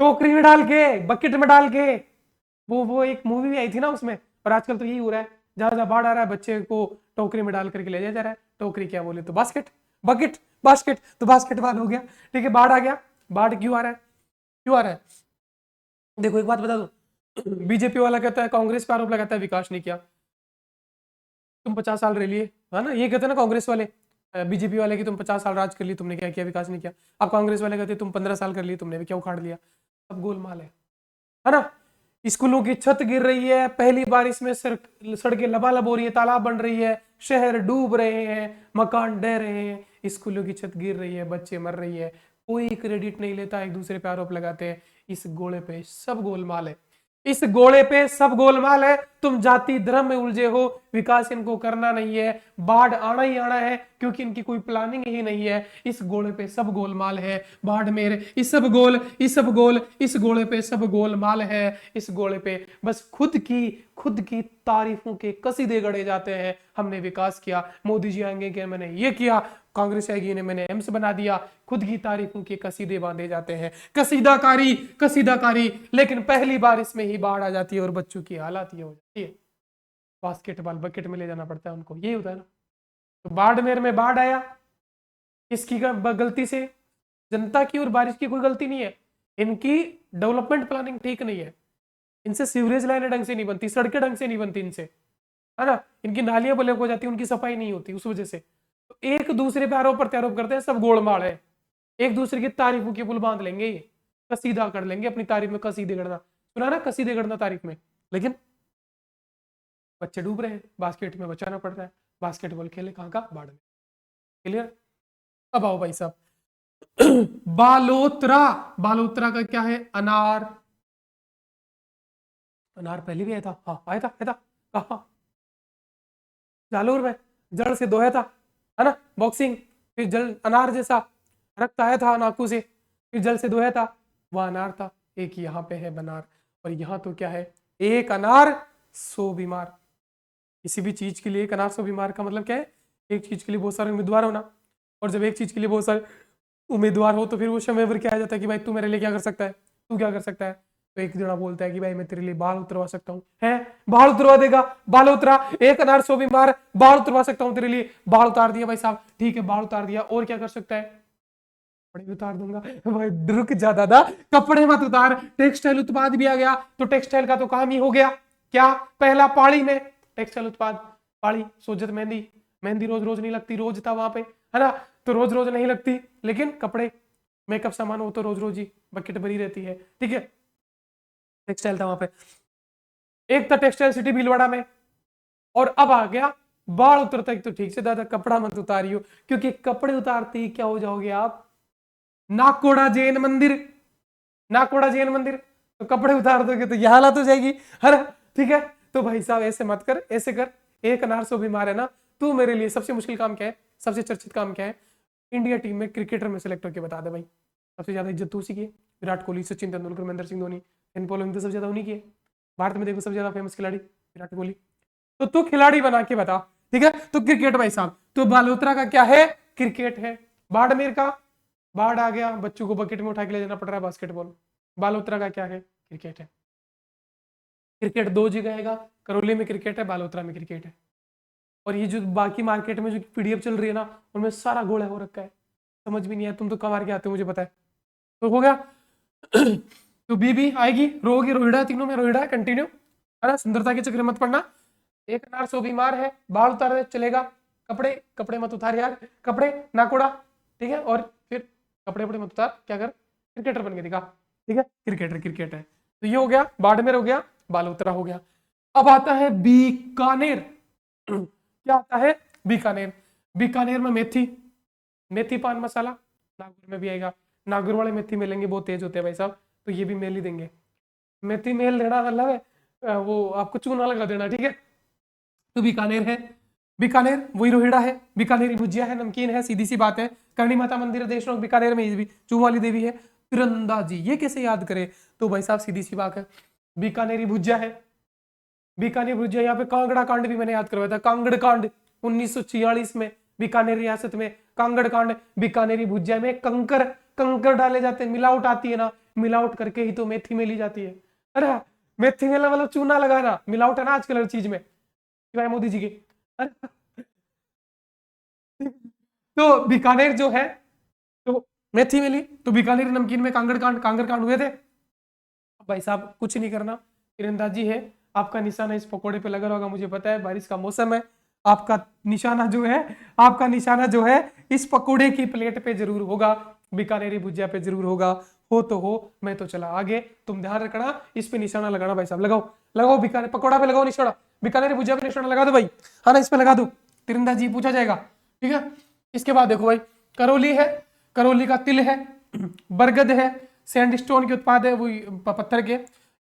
टोकरी में डाल के, बकेट में डाल के। वो एक मूवी भी आई थी ना उसमें, और आजकल तो यही हो रहा है, जहां जहां बाढ़ आ रहा है बच्चे को टोकरी में डाल करके ले जाया जा रहा है। टोकरी क्या बोले तो बास्केट, बकेट, बास्केट तो बास्केटबॉल हो गया, ठीक है। बाढ़ आ गया, बाढ़ क्यों आ रहा है, क्यों आ रहा है? देखो एक बात बता दो, बीजेपी वाला कहता है, कांग्रेस पर आरोप लगाता है विकास नहीं किया। तुम 50 साल रह लिए, है ना, ये कहते हैं ना कांग्रेस वाले, बीजेपी वाले की तुम 50 साल राज कर लिए, तुमने क्या किया, विकास नहीं किया। अब कांग्रेस वाले कहते तुम 15 साल कर लिए, तुमने भी क्या उखाड़ लिया। सब गोलमाल है ना। स्कूलों की छत गिर रही है, पहली बारिश में सड़कें लबालब हो रही है, तालाब बन रही है, शहर डूब रहे हैं, मकान ढह रहे हैं, स्कूलों की छत गिर रही है, बच्चे मर रही है, कोई क्रेडिट नहीं लेता, एक दूसरे पे आरोप लगाते हैं। इस गोले पे सब गोलमाल है, इस गोले पे सब गोलमाल है। तुम जाति धर्म में उलझे हो, विकास इनको करना नहीं है, बाढ़ आना ही आना है, क्योंकि इनकी कोई प्लानिंग ही नहीं है। इस गोले पे सब गोलमाल है, बाढ़ मेरे इस सब गोल, इस सब गोल, इस गोले पे सब गोलमाल है। इस गोले पे बस खुद की तारीफों के कसीदे गढ़े जाते हैं, हमने विकास किया, मोदी जी आएंगे कि मैंने ये किया, कांग्रेस आएगी इन्हें मैंने एम्स बना दिया, खुद की तारीफों के कसीदे बांधे जाते हैं, कसीदाकारी कसीदाकारी। लेकिन पहली बार इसमें ही बाढ़ आ जाती है और बच्चों की हालत ये हो जाती है, बास्केटबॉल बकेट में ले जाना पड़ता है उनको, यही होता है ना। तो बाड़मेर में बाढ़ आया, किसकी गलती से? जनता की और बारिश की कोई गलती नहीं है, इनकी डेवलपमेंट प्लानिंग ठीक नहीं है, इनसे सीवरेज लाइनें ढंग से नहीं बनती, सड़कें ढंग से नहीं बनती इनसे, है ना, इनकी नालियां ब्लॉक हो जाती है, उनकी सफाई नहीं होती उस वजह से। तो एक दूसरे पे आरोप प्रत्यारोप करते हैं, सब गोलमाल है, एक दूसरे की तारीफों की पुल बांध लेंगे, ये कसीदा कर लेंगे अपनी तारीफ में, कसीदे गढ़ना सुना ना, कसीदे गढ़ना तारीफ में। लेकिन बच्चे डूब रहे हैं, बास्केट में बचाना पड़ रहा है, बास्केटबॉल खेले कहाँ का? बाढ़ में। क्लियर? अब आओ भाई साहब, बालोतरा, बालोतरा का क्या है? अनार, अनार पहले भी आया था, हाँ आया था कहा? जालोर में जड़ से दोया था, है ना, बॉक्सिंग, फिर जल अनार जैसा रक्त आया था नाकू से, फिर जल से दोया था, वह अनार था। एक यहाँ पे है बनार, और यहाँ तो क्या है? एक अनार 100 बीमार। किसी भी चीज के लिए एक अनार 100 बीमार का मतलब क्या है? एक चीज के लिए बहुत सारे उम्मीदवार होना, और जब एक चीज के लिए बहुत सारे उम्मीदवार हो तो फिर वो समय क्या आ जाता है कि भाई तू मेरे लिए क्या कर सकता है, तू क्या कर सकता है? तो एक जना बोलता है कि भाई मैं तेरे लिए बाल उतरवा सकता हूँ, है बाल उतरवा देगा, बाल उतरा, एक अनार 100 बीमार, बाल उतरवा सकता हूँ तेरे लिए, बाल उतार दिया भाई साहब, ठीक है बाल उतार दिया, और क्या कर सकता है? कपड़े भी उतार दूंगा। भाई रुक जा दादा, कपड़े मत उतार, टेक्सटाइल उत्पाद भी आ गया, तो टेक्सटाइल का तो काम ही हो गया क्या? पहला पाड़ी में टेक्सटाइल उत्पाद, पाड़ी सोजत मेहंदी, मेहंदी रोज रोज नहीं लगती, रोज था वहां पे, है ना, तो रोज रोज नहीं लगती, लेकिन कपड़े मेकअप सामान हो तो रोज रोज ही बकेट भरी रहती है, ठीक है, टेक्सटाइल था वहां पे। एक था टेक्सटाइल सिटी भीलवाड़ा में, और अब आ गया बाल उतरता, तो ठीक से दादा कपड़ा मत उतारियो, क्योंकि कपड़े उतारते ही क्या हो जाओगे आप? नाकोड़ा जैन मंदिर, नाकोड़ा जैन मंदिर, तो कपड़े उतार दोगे तो यह हालत हो जाएगी, है ना, ठीक है। तो भाई साहब ऐसे मत कर, ऐसे कर, एक अनार 100 बीमार है ना, तू मेरे लिए सबसे मुश्किल काम क्या है, सबसे चर्चित काम क्या है? इंडिया टीम में क्रिकेटर में सेलेक्ट होकर बता दे भाई, सबसे ज्यादा इज्जत तो उसी की है, विराट कोहली, सचिन तेंदुलकर, महेंद्र सिंह धोनी, इन तो सबसे ज्यादा उन्हीं की है। भारत में देखो सबसे ज्यादा फेमस खिलाड़ी विराट कोहली, तो तू खिलाड़ी बना के बता, ठीक है। तो क्रिकेट भाई साहब, तो बालोतरा का क्या है? क्रिकेट है। बाड़मेर का, बाढ़ आ गया, बच्चों को बकेट में उठा के ले जाना पड़ रहा है, बास्केटबॉल। बालोतरा का क्या है? क्रिकेट है। क्रिकेट दो जगह है, करौली में क्रिकेट है, बालोतरा में क्रिकेट है। और ये जो बाकी मार्केट में जो पीडीएफ चल रही है ना, उनमें सारा घोड़ा हो रखा है, समझ भी नहीं आया, तुम तो कमार के आते हो मुझे पता है। तो हो गया। तो बी आएगी, रोगी रोहिड़ा, तीनों में रोहिड़ा है, कंटिन्यू, है ना, सुंदरता के चक्कर मत पड़ना। एक अनार 100 बीमार है, बाल उतार दे चलेगा, कपड़े कपड़े मत उतार यार, कपड़े नाकोड़ा, ठीक है, और फिर कपड़े वपड़े मत उतार, क्या कर? क्रिकेटर बन के दिखा, ठीक है, क्रिकेटर क्रिकेट है। तो ये हो गया, बाड़मेर हो गया, बालोतरा हो गया। अब आता है बीकानेर। क्या आता है? बीकानेर। बीकानेर में मेथी, मेथी पान मसाला, नागौर में भी आएगा, नागौर वाले मेथी मिलेंगे, बहुत तेज होते हैं भाई साहब, तो ये भी मेल ही देंगे। मेथी मेल देना मतलब है वो आपको चूना लगा देना, ठीक है। तो बीकानेर है, बीकानेर वही रोहिड़ा है, बीकानेरी भुजिया है, नमकीन है, सीधी सी बात है। करणी माता मंदिर देशनोक बीकानेर में, ये भी चूम वाली देवी है। तीरंदाजी ये कैसे याद करे? तो भाई साहब सीधी सी बात है, बीकानेरी भुजिया है, बीकानेर भुजिया। यहाँ पे कांगड़ा कांड भी मैंने याद करवाया था, कांगड़ कांड 1946 में बीकानेर रियासत में कांगड़ कांड। बीकानेरी भुजिया में कंकर कंकर डाले जाते हैं, मिलावट आती है ना, मिलावट करके ही तो मेथी में ली जाती है। अरे मेथी में मतलब चूना लगाना, मिलावट है ना आजकल हर चीज में, भाई मोदी जी के। तो बीकानेर जो है, तो मेथी मिली, तो बीकानेर नमकीन में कांगड़ कांड हुए थे। भाई साहब कुछ नहीं करना, तीरंदाजी है, आपका निशाना इस पकोड़े पे लगा होगा, मुझे पता है बारिश का मौसम है, आपका निशाना जो है, आपका निशाना जो है इस पकोड़े की प्लेट पे जरूर होगा, बीकानेरी भुजिया पे जरूर होगा। हो तो हो, मैं तो चला आगे, तुम ध्यान रखना, इस पे निशाना लगाना भाई साहब, लगाओ लगाओ, बीकानेर पकोड़ा पे लगाओ निशाना, बीकानेरी भुजिया पे निशाना लगा दो भाई, हाँ ना, इस पे लगा दो, तीरंदाजी पूछा जाएगा, ठीक है। इसके बाद देखो भाई, करौली है, करौली का तिल है, बरगद है, सैंडस्टोन के उत्पाद है, वो पत्थर के,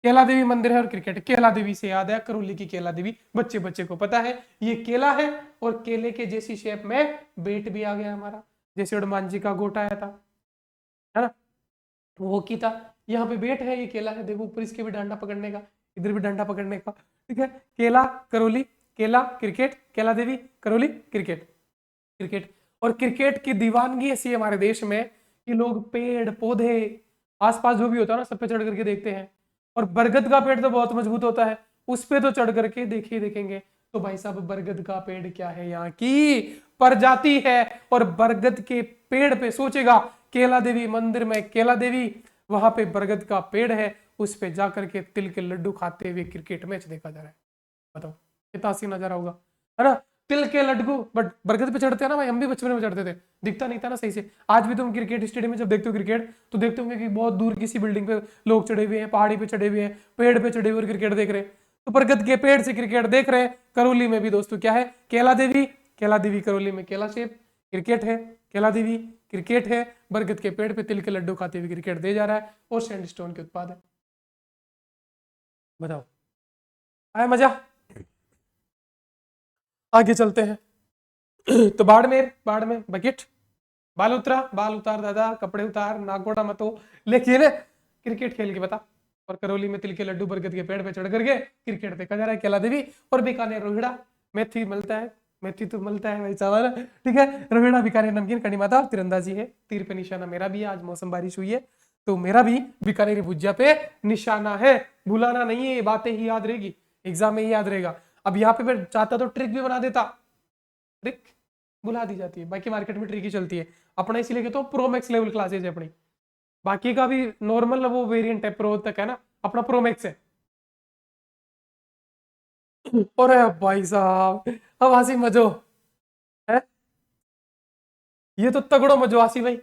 केला देवी मंदिर है, और क्रिकेट। केला देवी से याद है, करौली की केला देवी, बच्चे बच्चे को पता है, ये केला है, और केले के जैसी शेप में बेट भी आ गया हमारा, जैसे हनुमान जी का गोटा आया था, है ना, वो की था, यहाँ पे बेट है, ये केला है, देखो ऊपर इसके भी डंडा पकड़ने का, इधर भी डंडा पकड़ने का, ठीक है। केला करौली, केला क्रिकेट, केला देवी करौली क्रिकेट, क्रिकेट। और क्रिकेट की दीवानगी ऐसी है हमारे देश में कि लोग पेड़ पौधे आसपास जो भी होता है ना सब पे चढ़ करके देखते हैं। और बरगद का पेड़ तो बहुत मजबूत होता है, उस पे तो चढ़ करके देखिए देखेंगे। तो भाई साहब बरगद का पेड़ क्या है, यहाँ की प्रजाति है। और बरगद के पेड़ पे सोचेगा, केला देवी मंदिर में केला देवी, वहां पे बरगद का पेड़ है, उस पे जाकर के तिल के लड्डू खाते हुए क्रिकेट मैच देखा जा रहा है। बताओ कितना हसीन नजारा होगा, है ना। तिल के लड्डू, बट बरगद पे चढ़ते हैं ना भाई, हम भी बचपन में चढ़ते थे, दिखता नहीं था ना सही से। आज भी तुम क्रिकेट स्टेडियम में जब देखते हो क्रिकेट, तो देखते होंगे कि बहुत दूर किसी बिल्डिंग पे लोग चढ़े हुए हैं, पहाड़ी पे चढ़े हुए हैं, पेड़ पे चढ़े हुए और क्रिकेट देख रहे हैं। तो बरगद के पेड़ से क्रिकेट देख रहे हैं। करौली में भी दोस्तों क्या है, केला देवी, केला देवी करौली में केला शेप क्रिकेट है, केला देवी क्रिकेट है, बरगद के पेड़ पे तिल के लड्डू खाते हुए क्रिकेट दे जा रहा है, और सैंडस्टोन के उत्पाद है। बताओ आया मजा। आगे चलते हैं। तो बाड़मेर, बाड़मेर बकेट, बाल उतरा, बाल उतार दादा, कपड़े उतार, नागोड़ा मत हो, लेकिन क्रिकेट खेल के बता। और करौली में तिल के लड्डू बरगद के पेड़ पे चढ़ करके क्रिकेट देखा जा रहा है, केला देवी और बीकानेर रोहिड़ा, मेथी मिलता है, मेथी तो मिलता है भाई साहब, ठीक है। रोहिड़ा बीकानेर नमकीन कड़ी माता और तीरंदाजी है, तीर पे निशाना मेरा भी है, आज मौसम बारिश हुई है तो मेरा भी बीकानेरी भुजिया पे निशाना है। भुलाना नहीं है, ये बातें ही याद रहेगी, एग्जाम में ही याद रहेगा। अब यहाँ पे मैं चाहता तो ट्रिक भी बना देता, ट्रिक बुला दी जाती है, बाकी मार्केट में ट्रिक ही चलती है। अपना इसीलिए कहता हूँ प्रो मैक्स लेवल क्लासेज है अपनी, बाकी का भी नॉर्मल वो वेरिएंट है, प्रो तक है ना, अपना प्रो मैक्स है। और भाई साहब अब हंसी मजो है, ये तो तगड़ो मजो आसी भाई।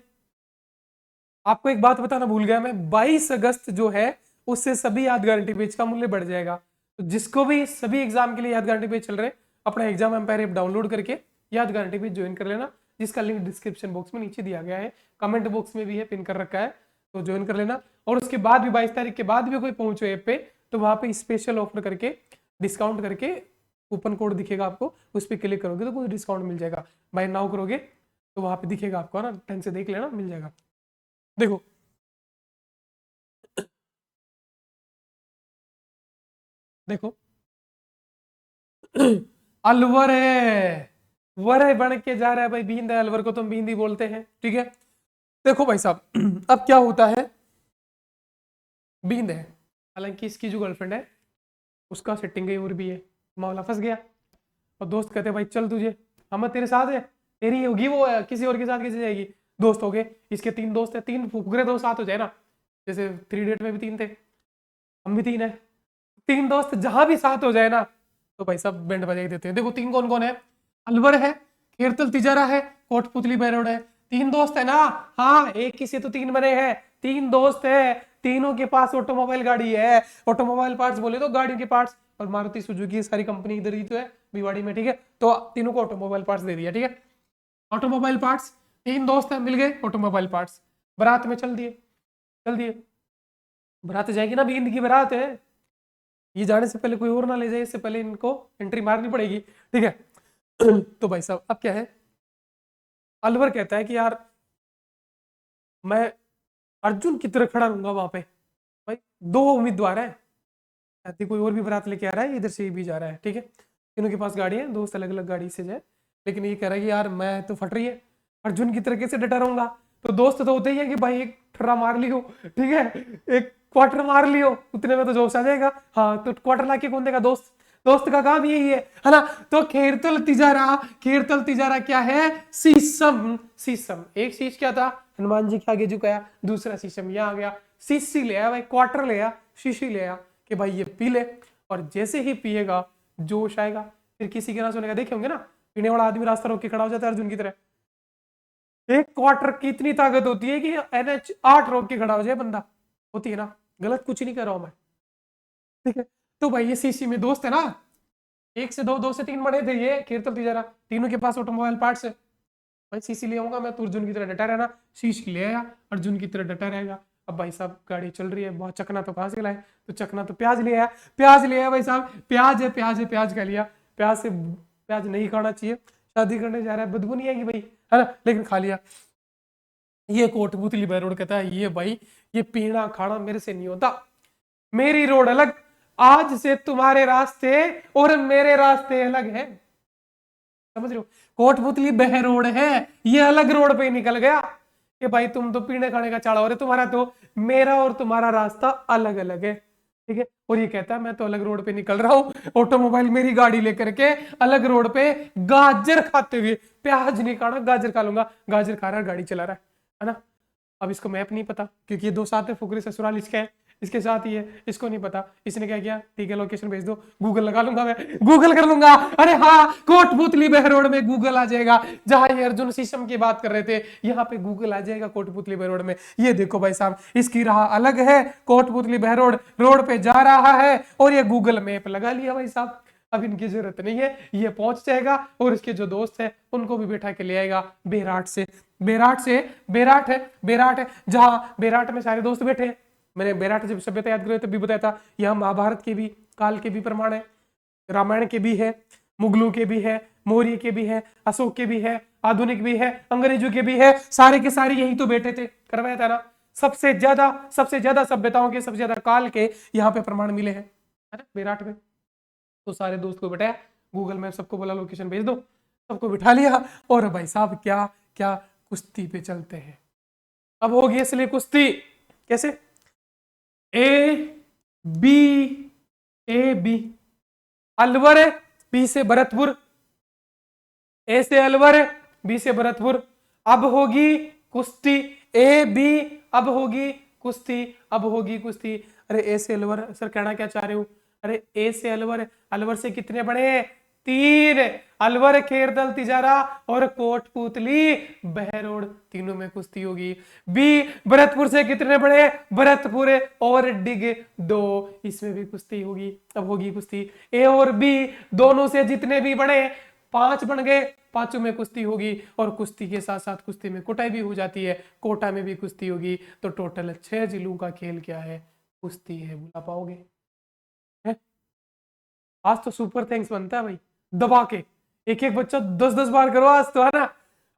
आपको एक बात बताना भूल गया मैं, 22 अगस्त जो है उससे सभी याद गारंटी पेज का मूल्य बढ़ जाएगा। तो जिसको भी सभी एग्जाम के लिए याद गारंटी पेज चल रहे हैं, अपना एग्जाम एम्पायर ऐप डाउनलोड करके याद गारंटी पेज ज्वाइन कर लेना, जिसका लिंक डिस्क्रिप्शन बॉक्स में नीचे दिया गया है, कमेंट बॉक्स में भी है, पिन कर रखा है, तो ज्वाइन कर लेना। और उसके बाद भी 22 तारीख के बाद भी कोई पहुंचो ऐप पे, तो वहां पे स्पेशल ऑफर करके डिस्काउंट करके कूपन कोड दिखेगा आपको, उस पर क्लिक करोगे तो कुछ डिस्काउंट मिल जाएगा। बाय नाउ करोगे तो वहां पे दिखेगा आपको, ना ढंग से देख लेना, मिल जाएगा। देखो देखो अलवर है, वर है बन के जा रहा है भाई, बींद है, अलवर को तुम बींद ही बोलते हैं, ठीक है। देखो भाई साहब अब क्या होता है, बींद है, हालांकि इसकी जो गर्लफ्रेंड है उसका सेटिंग गई और भी है, मामला फंस गया। और दोस्त कहते हैं भाई चल तुझे, हम तेरे साथ है, तेरी होगी वो किसी और के साथ कैसे जाएगी। दोस्त हो गए, इसके 3 दोस्त है, 3 फुकरे दोस्त साथ हो जाए ना, जैसे 3 डेट में भी 3 थे, हम भी 3 है, 3 दोस्त जहां भी साथ हो जाए ना, तो भाई साहब बैंड बजा ही देते हैं। देखो 3 कौन कौन है, अलवर है, खेरतल तिजारा है, कोटपुतली बैरोड है, 3 दोस्त है ना। हाँ एक ही से तो 3 बने हैं, 3 दोस्त है, तीनों के पास ऑटोमोबाइल गाड़ी है, ऑटोमोबाइल पार्ट्स बोले तो गाड़ियों के पार्ट्स, और मारुति सुजुकी सारी कंपनी इधर ही तो है भिवाड़ी में, ठीक है। तो तीनों को ऑटोमोबाइल पार्ट्स दे दिया, ठीक है, ऑटोमोबाइल पार्ट्स, 3 दोस्त है मिल गए ऑटोमोबाइल पार्ट्स, बारात में चल दिए, चल दिए, बारात जाएगी ना, बींद की बारात है, ये जाने से पहले कोई और ना ले जाए, इससे पहले इनको एंट्री मारनी पड़ेगी, ठीक है। तो भाई साहब अब क्या है, अलवर कहता है कि यार मैं अर्जुन की तरह खड़ा रहूंगा वहां पे। भाई 2 उम्मीदवार है, यदि कोई और भी बारात लेके आ रहा है, इधर से भी जा रहा है, ठीक है, तीनों के पास गाड़ी है, दोस्त अलग अलग गाड़ी से जाए, लेकिन ये कह रहा है कि यार मैं तो फट रही है, अर्जुन की तरह कैसे डटा रहूंगा। तो दोस्त तो होते ही है कि भाई एक ठर्रा मार लियो, ठीक है, एक क्वार्टर मार लियो, उतने में तो जोश आ जाएगा। हाँ तो क्वार्टर लाके कौन देगा, दोस्त, दोस्त का काम यही है ना। तो खेरतल तिजारा, खेरतल तिजारा क्या है, शीशम, शीशम, एक शीश क्या था, हनुमान जी के आगे झुकाया, दूसरा शीशम यहाँ आ गया, शीशी ले आया भाई, क्वार्टर ले आया, शीशी ले आया कि भाई ये पी ले, और जैसे ही पिएगा जोश आएगा, फिर किसी के ना सुनेगा। देखे होंगे ना, पीने वाला आदमी रास्ता रोक के खड़ा हो जाता है अर्जुन की तरह, एक क्वार्टर की इतनी ताकत होती है कि NH 8 रोक के खड़ा हो जाए बंदा, होती है ना, गलत कुछ नहीं कर रहा हूं मैं, ठीक है। तो भाई ये सीसी में दोस्त है ना, 1 से 2, 2 से 3 बने थे ये कीर्तन तिजारा, तीनों के पास ऑटोमोबाइल पार्ट्स है। भाई सीसी ले आऊंगा मैं, तो अर्जुन की तरह डटा रहना, शीश ले आया, अर्जुन की तरह डटा रहेगा। अब भाई साहब गाड़ी चल रही है, बहुत चकना तो कहां से लाए, तो चकना तो प्याज ले आया, प्याज ले आया भाई साहब, प्याज है, प्याज है, प्याज खा लिया, प्याज से, प्याज नहीं खाना चाहिए, शादी करने जा रहा है बदबू नहीं आएगी भाई, है ना, लेकिन खा लिया। ये कोटपुतली बाई रोड कहता है ये भाई ये पीना खाना मेरे से नहीं होता, मेरी रोड अलग, आज से तुम्हारे रास्ते और मेरे रास्ते अलग है। समझ रहे हो? कोटपुतली बह रोड है, ये अलग रोड पे निकल गया कि भाई तुम तो पीने खाने का चाड़ा हो रहे, तुम्हारा तो, मेरा और तुम्हारा रास्ता अलग अलग है, ठीक है। और ये कहता है मैं तो अलग रोड पे निकल रहा हूँ, ऑटोमोबाइल मेरी गाड़ी लेकर के अलग रोड पे गाजर खाते हुए, प्याज नहीं खाना गाजर खा लूंगा, गाजर खा रहा है, गाड़ी चला रहा है ना। अब इसको मैप नहीं पता क्योंकि ये दो साथ है, फुकरे ससुराल इसका है, इसके साथ ही है, इसको नहीं पता। इसने क्या किया, ठीक है लोकेशन भेज दो, गूगल लगा लूंगा, मैं गूगल कर लूंगा। अरे हाँ, कोटपुतली बह रोड में गूगल आ जाएगा, जहां ये अर्जुन शीशम की बात कर रहे थे यहाँ पे गूगल आ जाएगा कोटपुतली बह रोड में। ये देखो भाई साहब, इसकी राह अलग है, कोटपुतली बह रोड पे जा रहा है और ये गूगल मैप लगा लिया भाई साहब। अब इनकी जरूरत नहीं है, ये पहुंच जाएगा और इसके जो दोस्त है उनको भी बैठा के ले आएगा बेराट से। बेराट है जहां बेराट में सारे दोस्त बैठे हैं। मैंने बेराट जब सभ्यता याद करो तब भी बताया था, यहाँ महाभारत के भी, काल के भी प्रमाण है, रामायण के भी है, मुगलों के भी है, मौर्य के भी है, अशोक के भी है, आधुनिक भी है, अंग्रेजों के भी है, सारे के सारे यही तो बैठे थे, करवाया था ना। सबसे ज्यादा सभ्यताओं के, सबसे ज्यादा काल के यहाँ पे प्रमाण मिले हैं, है ना, बेराट में। तो सारे दोस्त को बैठाया, गूगल मैप सबको बोला लोकेशन भेज दो, सबको बिठा लिया और भाई साहब क्या क्या कुश्ती पे चलते हैं। अब होगी इसलिए कुश्ती, कैसे, ए बी अलवर है, बी से भरतपुर, ए से अलवर है, बी से भरतपुर। अब होगी कुश्ती, ए बी, अब होगी कुश्ती, अब होगी कुश्ती। अरे ए से अलवर, सर कहना क्या चाह रहे हो? अरे ए से अलवर, अलवर से कितने बड़े, 3, अलवर, खेरदल, तिजारा और कोटपुतली बहरोड, तीनों में कुश्ती होगी। बी भरतपुर से कितने बड़े, भरतपुर और डिग 2, इसमें भी कुश्ती होगी। अब होगी कुश्ती, ए और बी दोनों से जितने भी बड़े 5 बन गए, पांचों में कुश्ती होगी और कुश्ती के साथ साथ कुश्ती में कुटाई भी हो जाती है, कोटा में भी कुश्ती होगी। तो टोटल 6 जिलों का खेल क्या है, कुश्ती है। बुला पाओगे? आज तो सुपर थैंक्स बनता है भाई, दबा के एक एक बच्चा 10-10 बार करो आज तो, है ना,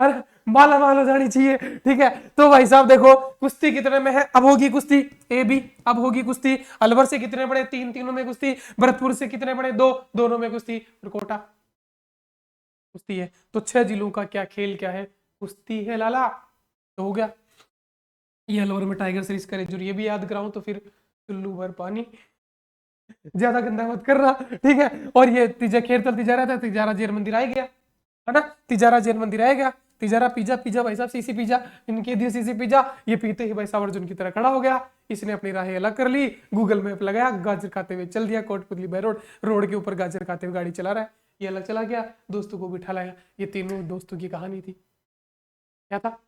अरे माला माल हो जानी चाहिए, ठीक है। तो भाई साहब देखो कुश्ती कितने में है, अब होगी कुश्ती, ए बी, अब होगी कुश्ती। अलवर से कितने बड़े, 3, तीनों में कुश्ती। भरतपुर से कितने बड़े, 2, दोनों में कुश्ती। और कोटा कुश्ती है। तो 6 जिलों का क्या खेल क्या है, कुश्ती है लाला। तो हो गया। ये अलवर में टाइगर सीरीज का रेंजर, ये भी याद कराऊं तो फिर चुल्लू भर पानी, ज्यादा गंदा मत कर रहा, ठीक है। और ये खेरतल तिजारा था, तिजारा जैन मंदिर आ गया, है ना, तिजारा जैन मंदिर आ गया। तिजारा पिज्जा भाई साहब, सीसी पिज्जा, इनके दिए सीसी पिज्जा। ये पीते ही भाई साहब अर्जुन की तरह खड़ा हो गया, इसने अपनी राहें अलग कर ली, गूगल मैप लगाया, गाजर खाते हुए चल दिया कोटपुतली बाय रोड के ऊपर गाजर खाते हुए गाड़ी चला रहा है। ये अलग चला गया, दोस्तों को बिठा लाया। ये तीनों दोस्तों की कहानी थी। क्या था,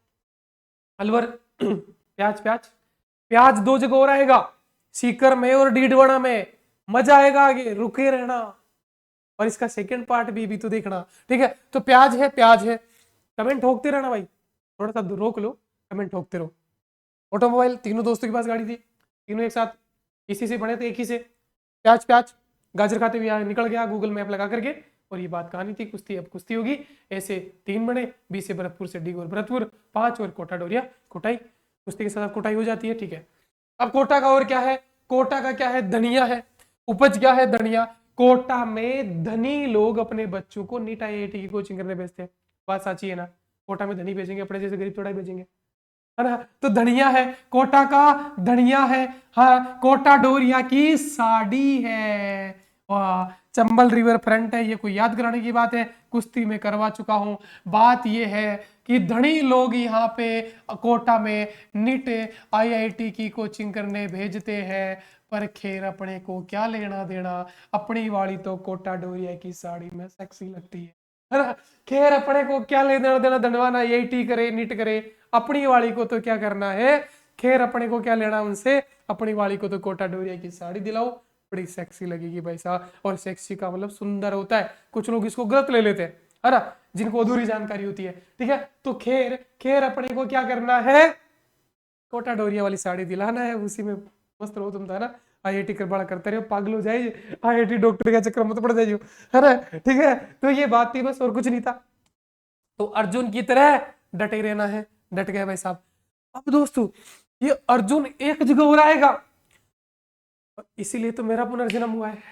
अलवर प्याज प्याज प्याज 2 जगह और आएगा, सीकर में और डीडवाना में। मजा आएगा, आगे रुके रहना और इसका सेकंड पार्ट भी तो देखना, ठीक है। तो प्याज है, कमेंट ठोकते रहना भाई, थोड़ा सा रोक लो, कमेंट ठोकते रहो। ऑटोमोबाइल, तीनों दोस्तों के पास गाड़ी थी, तीनों एक साथ इसी से बने थे, एक ही से। प्याज गाजर खाते हुए निकल गया गूगल मैप लगा करके। और ये बात कहानी थी, कुश्ती अब कुश्ती होगी। ऐसे 3 बने, बी से भरतपुर से डिग और भरतपुर, 5 और कोटा डोरिया कुटाई। कुश्ती के साथ कुटाई हो जाती है, ठीक है। अब कोटा का और क्या है, कोटा का क्या है, धनिया है, उपज क्या है, धनिया। कोटा में धनी लोग अपने बच्चों को नीट IIT की कोचिंग करने भेजते हैं, बात सच्ची है ना। कोटा में धनी भेजेंगे, अपने जैसे गरीब थोड़ा भेजेंगे, है ना। तो धनिया है, कोटा का धनिया है। हाँ, कोटा डोरिया की साड़ी है, वाह। चंबल रिवर फ्रंट है, ये कोई याद कराने की बात है, कुश्ती में करवा चुका हूं। बात ये है कि धनी लोग यहाँ पे कोटा में नीट IIT की कोचिंग करने भेजते हैं, पर खैर अपने को क्या लेना देना, अपनी वाली तो कोटा डोरिया की साड़ी में सेक्सी लगती है ना। खैर अपने को क्या लेना देना, धनवाना IIT करे नीट करे, अपनी वाली को तो क्या करना है, खैर अपने को क्या लेना उनसे, अपनी वाली को तो कोटा डोरिया की साड़ी दिलाओ, बड़ी सेक्सी लगेगी भाई साहब। और सेक्सी का मतलब सुंदर होता है, कुछ लोग इसको गलत ले लेते हैं, है ना, जिनको अधूरी जानकारी होती है, ठीक है। तो खैर अपने को क्या करना है, कोटा डोरिया वाली साड़ी दिलाना है, उसी में मस्त रहो तुम, था ना। IIT कर बड़ा करते रहो, पागल हो जाइए, IIT डॉक्टर का चक्कर मत पड़ जाइए, है ना, ठीक है। तो ये बात थी बस, और कुछ नहीं था। तो अर्जुन की तरह डटे रहना है, डट गए भाई साहब। अब दोस्तों ये अर्जुन एक जगह हो आएगा, इसीलिए तो मेरा पुनर्जन्म हुआ है।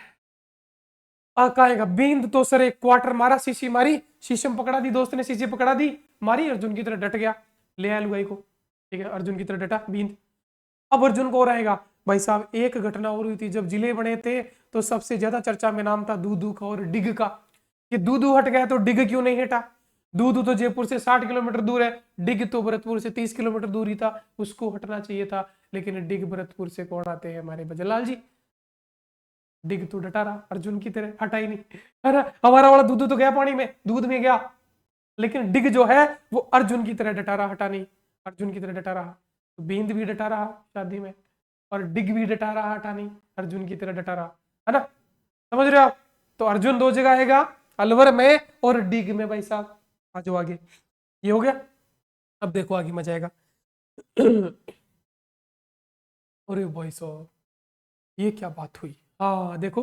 कहेगा बींद तो सर एक क्वार्टर मारा, शीशी मारी, शीशम पकड़ा दी, दोस्त ने शीशे पकड़ा दी, मारी, अर्जुन की तरह डट गया, ले आया लुगाई को, ठीक है, अर्जुन की तरह डटा बींद। अब अर्जुन को रहेगा भाई साहब, एक घटना और हुई थी जब जिले बने थे तो सबसे ज्यादा चर्चा में नाम था दूदू का और डिग का। ये दूदू हट गया तो डिग क्यों नहीं हटा? दूदू तो जयपुर से 60 किलोमीटर दूर है, डिग तो भरतपुर से 30 किलोमीटर दूर ही था, उसको हटना चाहिए था, लेकिन डिग भरतपुर से कौन आते हैं? हमारे भजनलाल जी। डिग तो डटा रहा अर्जुन की तरह, हटा ही नहीं। अरे हमारा वाला दूधू तो गया पानी में, दूध में गया, लेकिन डिग जो है वो अर्जुन की तरह डटा रहा, हटा नहीं, अर्जुन की तरह डटा रहा। तो बींद भी डटा रहा शादी में, और डिग भी डटा रहा, हटा नहीं, अर्जुन की तरह डटा रहा, है ना? समझ रहे हो आप? तो अर्जुन दो जगह आएगा, अलवर में और डिग में भाई साहब। आ जाओ आगे, ये हो गया। अब देखो आगे मजा आएगा। अरे भाई साहब, ये क्या बात हुई? हाँ देखो,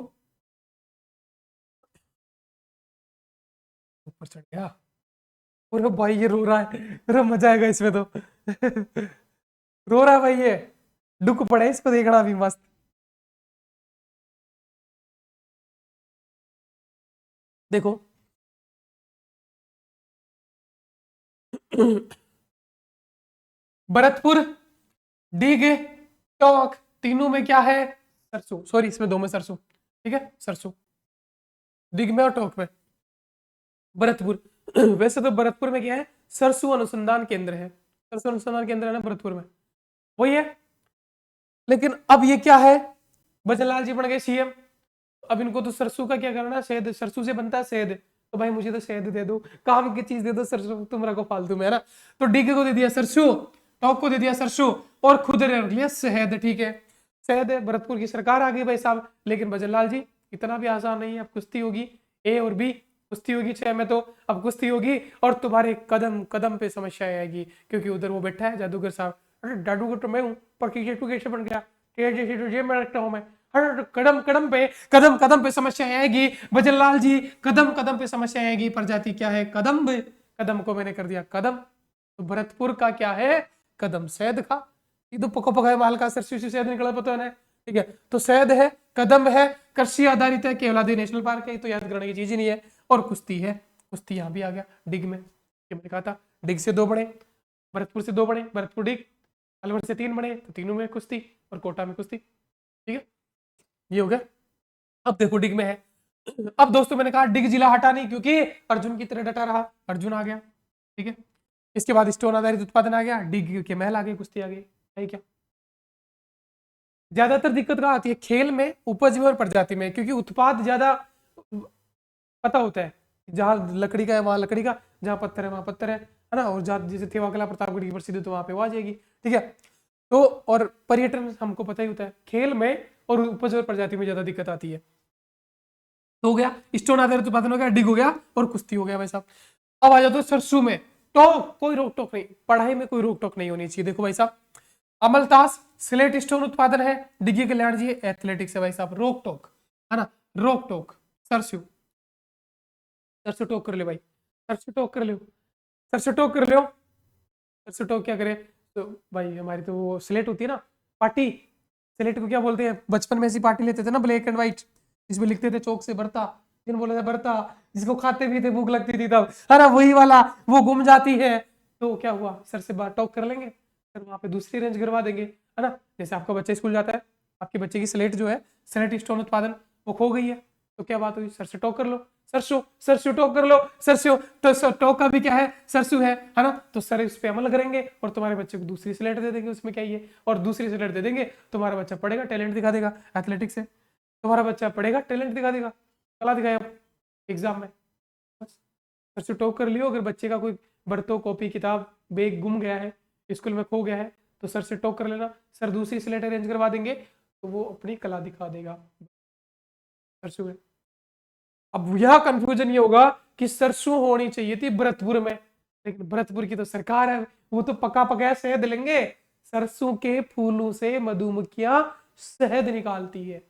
ऊपर चढ़ गया। अरे भाई ये रो रहा है, अरे मजा आएगा इसमें तो। रो रहा है भाई ये, दुख पड़े इसको देखना भी मस्त। देखो भरतपुर, डीग, टोंक, तीनों में क्या है? सरसों, सॉरी इसमें दो में सरसों, ठीक है, सरसों, डिग में और टोंक में। भरतपुर वैसे तो भरतपुर में क्या है? सरसों अनुसंधान केंद्र है, सरसों अनुसंधान केंद्र है ना भरतपुर में, वही है। लेकिन अब ये क्या है? बजनलाल जी बन गए सीएम, अब इनको तो सरसों का क्या करना है? शहद, सरसों से बनता है शहद, तो भाई मुझे तो शहद दे दो, काम की चीज दे दो, सरसों तुम रखो फालतू में, है ना? तो डीके को दे दिया सरसों, टॉक को दे दिया सरसों, और खुद रख लिया शहद, ठीक है, शहद है। भरतपुर की सरकार आ गई भाई साहब। लेकिन भजनलाल जी इतना भी आसान नहीं है, अब कुश्ती होगी, ए और बी कुश्ती होगी 6 में, तो अब कुश्ती होगी और तुम्हारे कदम कदम पे समस्या आएगी, क्योंकि उधर वो बैठा है जादूगर साहब। अरे जादूगर तो मैं हूँ, पर टीचर तू कैसे बन गया? जैसे तो जेब में रखता हूँ मैं। हर कदम कदम पे समस्या आएगी भजनलाल जी, कदम कदम पे समस्या आएगी। प्रजाति क्या है? कदम। कदम को मैंने कर दिया कदम, तो भरतपुर का क्या है? कदम। शहद का, ये तो पको पकाए माल का सरसों से शहद निकला, पता है ना? ठीक है, तो शहद है, कदम है, कृषि आधारित है, केवलादेव नेशनल पार्क है, तो याद करने की चीज ही नहीं है। और कुश्ती है, कुश्ती यहाँ भी आ गया डिग में, ये मैंने कहा था, डिग से 2 बड़े, भरतपुर से 2 बड़े, भरतपुर डिग, अलवर से 3 बड़े, तो तीनों में कुश्ती, और कोटा में कुश्ती, ठीक है, ये हो गया। अब देखो डिग में है, अब दोस्तों मैंने कहा डिग जिला हटा नहीं, क्योंकि अर्जुन की तरह डटा रहा, अर्जुन आ गया, ठीक है। इसके बाद स्टोन आधारित उत्पादन आ गया, डिग के महल आ गए, कुश्ती आ गई, है क्या? ज्यादातर दिक्कत कहाँ आती है? खेल में, उपज में और प्रजाति में, क्योंकि उत्पाद ज्यादा पता होता है, जहां लकड़ी का है वहां लकड़ी का, जहां पत्थर है वहां पत्थर है ना? और जहां जैसे थेवाकला प्रतापगढ़ की प्रसिद्ध, तो वहां पे वो आ जाएगी, ठीक है। तो और पर्यटन हमको पता ही होता है, खेल में और उपज और प्रजाति में ज्यादा दिक्कत आती है। तो हो गया स्टोन आधारित उत्पादन, हो गया डिग, हो गया और कुश्ती हो गया भाई साहब। अब आ जाओ सरसों में, तो कोई रोक टोक नहीं, पढ़ाई में कोई रोक टोक नहीं होनी चाहिए। देखो भाई साहब, अमलतास स्लेट स्टोन उत्पादन है, डिग्गी कल्याण जी एथलेटिक्स है भाई साहब, रोक टोक, है ना? रोक टोक, सरसों, सरसों टोक कर ले भाई, सरसों टोक कर लो, सरसों टोक कर लो, सरसों टोक क्या करे? तो भाई हमारी तो वो स्लेट होती है ना, पार्टी, स्लेट को क्या बोलते हैं? बचपन में ऐसी पार्टी लेते थे ना, ब्लैक एंड व्हाइट, जिसमें लिखते थे चौक से बरता, जिन बोले थे बरता, जिसको खाते भी थे भूख लगती थी तब, अरे वही वाला, वो गुम जाती है, तो क्या हुआ? सर से बात टॉक कर लेंगे, फिर वहां पे दूसरी रेंज करवा देंगे, है ना? जैसे आपका बच्चा स्कूल जाता है, आपके बच्चे की स्लेट जो है, स्लेट स्टोन उत्पादन, वो खो गई है, तो क्या बात हुई? सर से टॉक कर लो, सरसों, सरसों टॉक कर लो, सरसों, तो टॉक का भी क्या है? सरसों है ना? तो सर इस पे अमल करेंगे और तुम्हारे बच्चे को दूसरी स्लेट दे देंगे, उसमें क्या ही है, और दूसरी स्लेट दे देंगे, तुम्हारा बच्चा पढ़ेगा, टैलेंट दिखा देगा एथलेटिक्स से, तुम्हारा बच्चा पढ़ेगा, टैलेंट दिखा देगा, कला दिखाएगा एग्जाम में, बस। सरसों टॉक कर लियो। अगर बच्चे का कोई बर्तो, कॉपी, किताब, बैग गुम गया है, स्कूल में खो गया है, तो सर से टॉक कर लेना, सर दूसरी स्लेट अरेंज करवा देंगे, तो वो अपनी कला दिखा देगा, सरसों है। अब यह कंफ्यूजन ये होगा कि सरसों होनी चाहिए थी भरतपुर में, लेकिन भरतपुर की तो सरकार है, वो तो पका पकाया शहद लेंगे, सरसों के फूलों से मधुमक्खियां शहद निकालती है,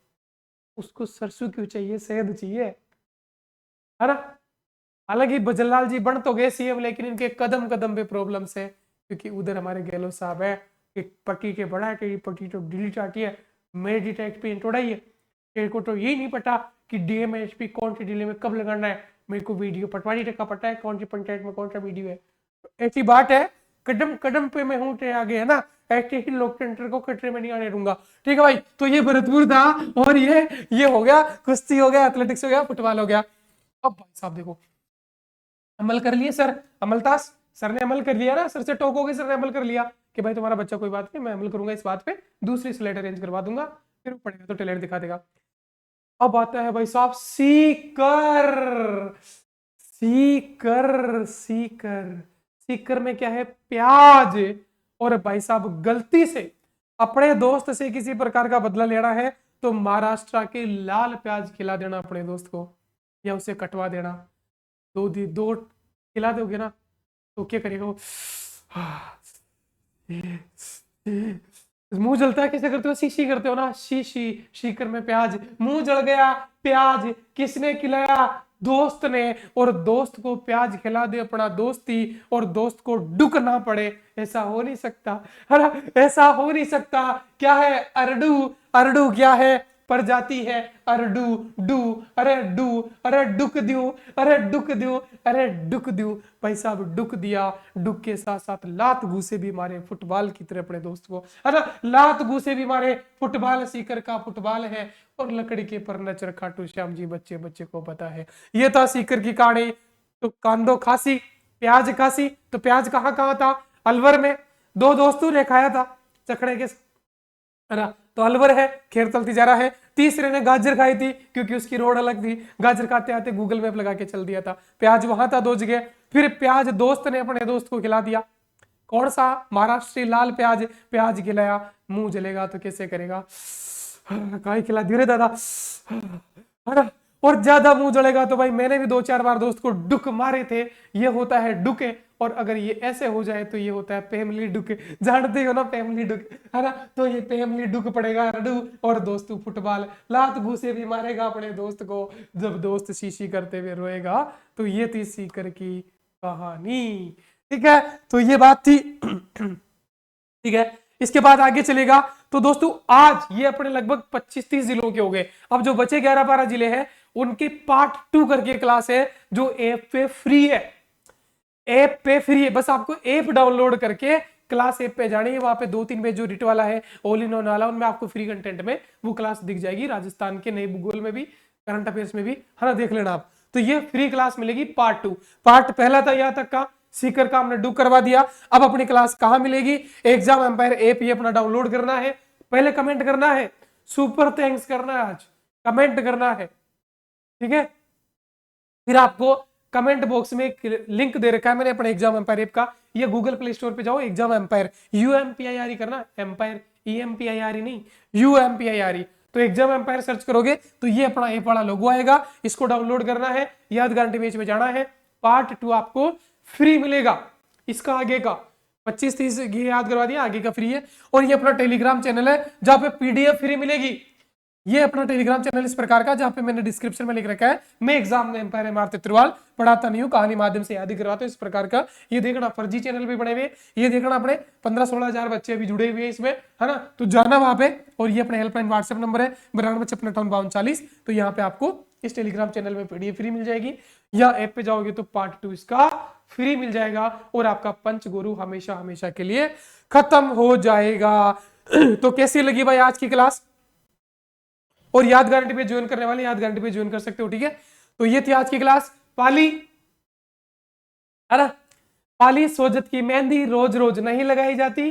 उसको सरसों क्यों चाहिए? शहद चाहिए, है ना? हालांकि भजनलाल जी बन तो गए सीएम, लेकिन इनके कदम कदम पे प्रॉब्लम्स है, क्योंकि उधर हमारे गहलोत साहब है कि पट्टी के बड़ा के पट्टी तो दिल्ली चाहती है, मेरी टैक्स पे इंटोड़ाई है, तेरे को तो यही नहीं पता कि डीएमएसपी कौन सी जिले में कब लगाना है, मेरे को वीडियो पटवारी का पता है कौन सी पंचायत में कौन सा वीडियो है। ऐसी बात है, कदम कदम पे मैं हूँ आगे, है ना, ऐसे ही लोकतंत्र को खतरे में नहीं आने दूंगा। ठीक है भाई, तो ये भरतपुर था, और ये हो गया, कुश्ती हो गया, एथलेटिक्स हो गया, फुटबॉल हो गया। अब भाई साहब देखो, अमल कर लिए सर, अमलतास सर ने अमल कर लिया ना, सर से टोकोगे, सर ने अमल कर लिया कि भाई तुम्हारा बच्चा कोई बात नहीं, मैं अमल करूंगा इस बात पे, दूसरी स्लेट अरेंज करवा दूंगा, फिर वो पढ़ेगा तो टैलेंट दिखा देगा। अब आता है भाई साहब सीकर, सीकर सीकर सीकर में क्या है, प्याज। और भाई साहब गलती से अपने दोस्त से किसी प्रकार का बदला लेना है तो महाराष्ट्र के लाल प्याज खिला देना अपने दोस्त को, या उसे कटवा देना। दो खिला दोगे ना तो क्या करेगा वो, मुंह जलता है, कैसे करते हो, शीशी करते हो ना, शीशी, शीकर में प्याज, मुंह जल गया, प्याज किसने खिलाया, दोस्त ने, और दोस्त को प्याज खिला दे अपना दोस्ती, और दोस्त को डुक ना पड़े, ऐसा हो नहीं सकता, है ना, ऐसा हो नहीं सकता। क्या है, अरडू, अरडू क्या है, प्रजाति है, अरडू, डू, अरे डू, अरे डुक दू, अरे डुक दू, अरे डुक दू, भाई साहब डुक दिया, डुक के साथ साथ लात घूसे भी मारे फुटबॉल की तरह अपने दोस्त को, है ना, लात घूसे भी मारे, फुटबॉल सीकर का फुटबॉल है, और लकड़ी के पर नचर खाटू श्याम जी, बच्चे बच्चे को पता है। ये था सीकर की कहानी। तो कांदो खासी, प्याज खासी, तो प्याज कहाँ कहाँ था, अलवर में, दो दोस्तों ने खाया था चखड़े के, है ना, तो अलवर है, खेर चलती जा रहा है। तीसरे ने गाजर खाई थी क्योंकि उसकी रोड अलग थी, गाजर खाते आते गूगल मैप लगा के चल दिया था, प्याज वहां था, दो जगह। फिर प्याज दोस्त ने अपने दोस्त को खिला दिया, कौन सा, महाराष्ट्री लाल प्याज, प्याज खिलाया, मुंह जलेगा तो कैसे करेगा, काई खिला दिया रे दादा, है ना, और ज्यादा मुंह जलेगा तो भाई मैंने भी 2-4 बार दोस्त को डुक मारे थे, ये होता है डुके, और अगर ये ऐसे हो जाए तो ये होता है फैमिली डुक, जानते हो ना फैमिली डुक, है ना, तो ये फैमिली डुक पड़ेगा रडू, और दोस्तों फुटबॉल, लात घूसे भी मारेगा अपने दोस्त को, जब दोस्त शीशी करते हुए रोएगा। तो ये थी सीकर की कहानी। ठीक है, तो ये बात थी। ठीक है, इसके बाद आगे चलेगा। तो दोस्तों आज ये अपने लगभग 25-30 जिलों के हो गए, अब जो बचे 11-12 जिले हैं उनकी पार्ट 2 करके क्लास है, जो ऐप पे फ्री है, ऐप पे फ्री है, बस आपको ऐप डाउनलोड करके क्लास ऐप पे जानी है, वहां पे 2-3 पेज जो रिट वाला है, ऑल इन वन वाला, उनमें आपको फ्री कंटेंट में वो क्लास दिख जाएगी, राजस्थान के नए भूगोल में भी, करंट अफेयर्स में भी, है ना, देख लेना आप। तो ये फ्री क्लास मिलेगी पार्ट 2, पार्ट पहला था यहां तक का, सीकर का हमने डू करवा दिया। अब अपनी क्लास कहां मिलेगी, एग्जाम एम्पायर ऐप ये अपना डाउनलोड करना है, पहले कमेंट करना है, सुपर थैंक्स करना है, आज कमेंट करना है, ठीक है। फिर आपको कमेंट बॉक्स में एक लिंक दे रखा है मैंने अपने एग्जाम एम्पायर ऐप का, ये गूगल प्ले स्टोर पे जाओ, एग्जाम एम्पायर, UMPIR करना, एम्पायर EMPIR नहीं, UMPIR, तो एग्जाम एम्पायर सर्च करोगे तो ये अपना ऐप वाला लोगो आएगा, इसको डाउनलोड करना है, याद गारंटी पेज में जाना है, पार्ट 2 आपको फ्री मिलेगा, इसका आगे का 25-30 ये याद करवा दिया, आगे का फ्री है। और ये अपना टेलीग्राम चैनल है जहां पे PDF फ्री मिलेगी, ये अपना टेलीग्राम चैनल इस प्रकार का, जहां पे मैंने डिस्क्रिप्शन में लिख रखा है, मैं एग्जाम में एम्पायर एमआर तित्रवाल पढ़ाता नहीं हूँ, कहानी माध्यम से याद ही करवाता हूँ, इस प्रकार का। ये देखना फर्जी चैनल भी बने हुए, ये देखना अपने 15-16 हजार बच्चे भी जुड़े हुए हैं इसमें, है ना, तो जाना वहां पे। और ये अपने हेल्पलाइन व्हाट्सएप नंबर है 9256585240, तो यहाँ पे आपको इस टेलीग्राम चैनल में PDF फ्री मिल जाएगी, या ऐप पे जाओगे तो पार्ट 2 इसका फ्री मिल जाएगा, और आपका पंचगुरु हमेशा हमेशा के लिए खत्म हो जाएगा। तो कैसी लगी भाई आज की क्लास, और याद गारंटी पे ज्वाइन करने वाले याद गारंटी पे ज्वाइन कर सकते हो, ठीक है। तो ये थी आज की क्लास, पाली, है ना, पाली सोजत की मेहंदी रोज रोज नहीं लगाई जाती,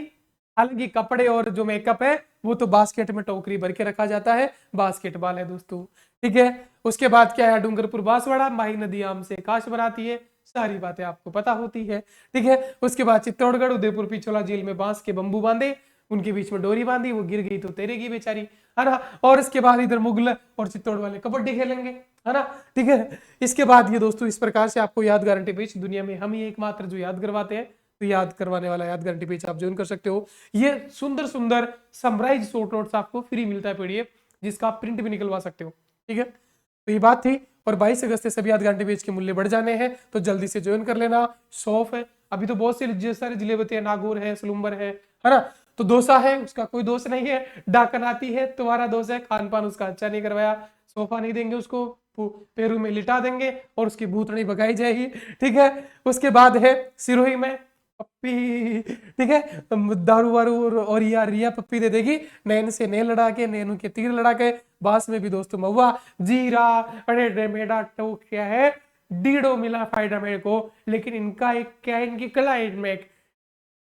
हालांकि कपड़े और जो मेकअप है वो तो बास्केट में टोकरी भर के रखा जाता है, बास्केटबॉल है दोस्तों, ठीक है। उसके बाद क्या है, डूंगरपुर बांसवाड़ा, माही नदी आम से काश बनाती है, सारी बातें आपको पता होती है, ठीक है। उसके बाद चित्तौड़गढ़, उदयपुर पिछोला झील में बांस के बंबू बांधे, उनके बीच में डोरी बांधी, वो गिर गई तो तैरेगी बेचारी, है ना। और इसके बाद इधर मुगल और चित्तौड़ वाले कबड्डी खेलेंगे, है ना, ठीक है। इसके बाद ये दोस्तों इस प्रकार से आपको याद गारंटी पेज, दुनिया में हम ही एकमात्र जो याद करवाते हैं, तो याद करवाने वाला याद गारंटी पेज आप ज्वाइन कर सकते हो। ये सुंदर सुंदर समराइज शॉर्ट नोट्स आपको फ्री मिलता है PDF, जिसका आप प्रिंट भी निकलवा सकते हो, ठीक है। तो ये बात थी, और 22 अगस्त से सभी याद गारंटी पेज के मूल्य बढ़ जाने हैं, तो जल्दी से ज्वाइन कर लेना। सौंफ है, अभी तो बहुत से सारे जिले बते हैं, नागौर है, सलुम्बर है ना, तो डोसा है, उसका कोई दोष नहीं है, डाकन आती है, तुम्हारा दोष है, खान पान उसका अच्छा नहीं करवाया, सोफा नहीं देंगे उसको, पेरू में लिटा देंगे और उसकी भूतनी भगाई जाएगी। ठीक है, उसके बाद है सिरोही में पप्पी। ठीक है, दारू वारू और या रिया पप्पी दे देगी, नैन से नैन लड़ा के, नैनू के तीर लड़ा के। बास में भी दोस्तों महुआ जीरा। अरे मेरा तो क्या है, डीडो मिला फायदा मेरे को, लेकिन इनका एक क्या है, इनकी कला है इनमें।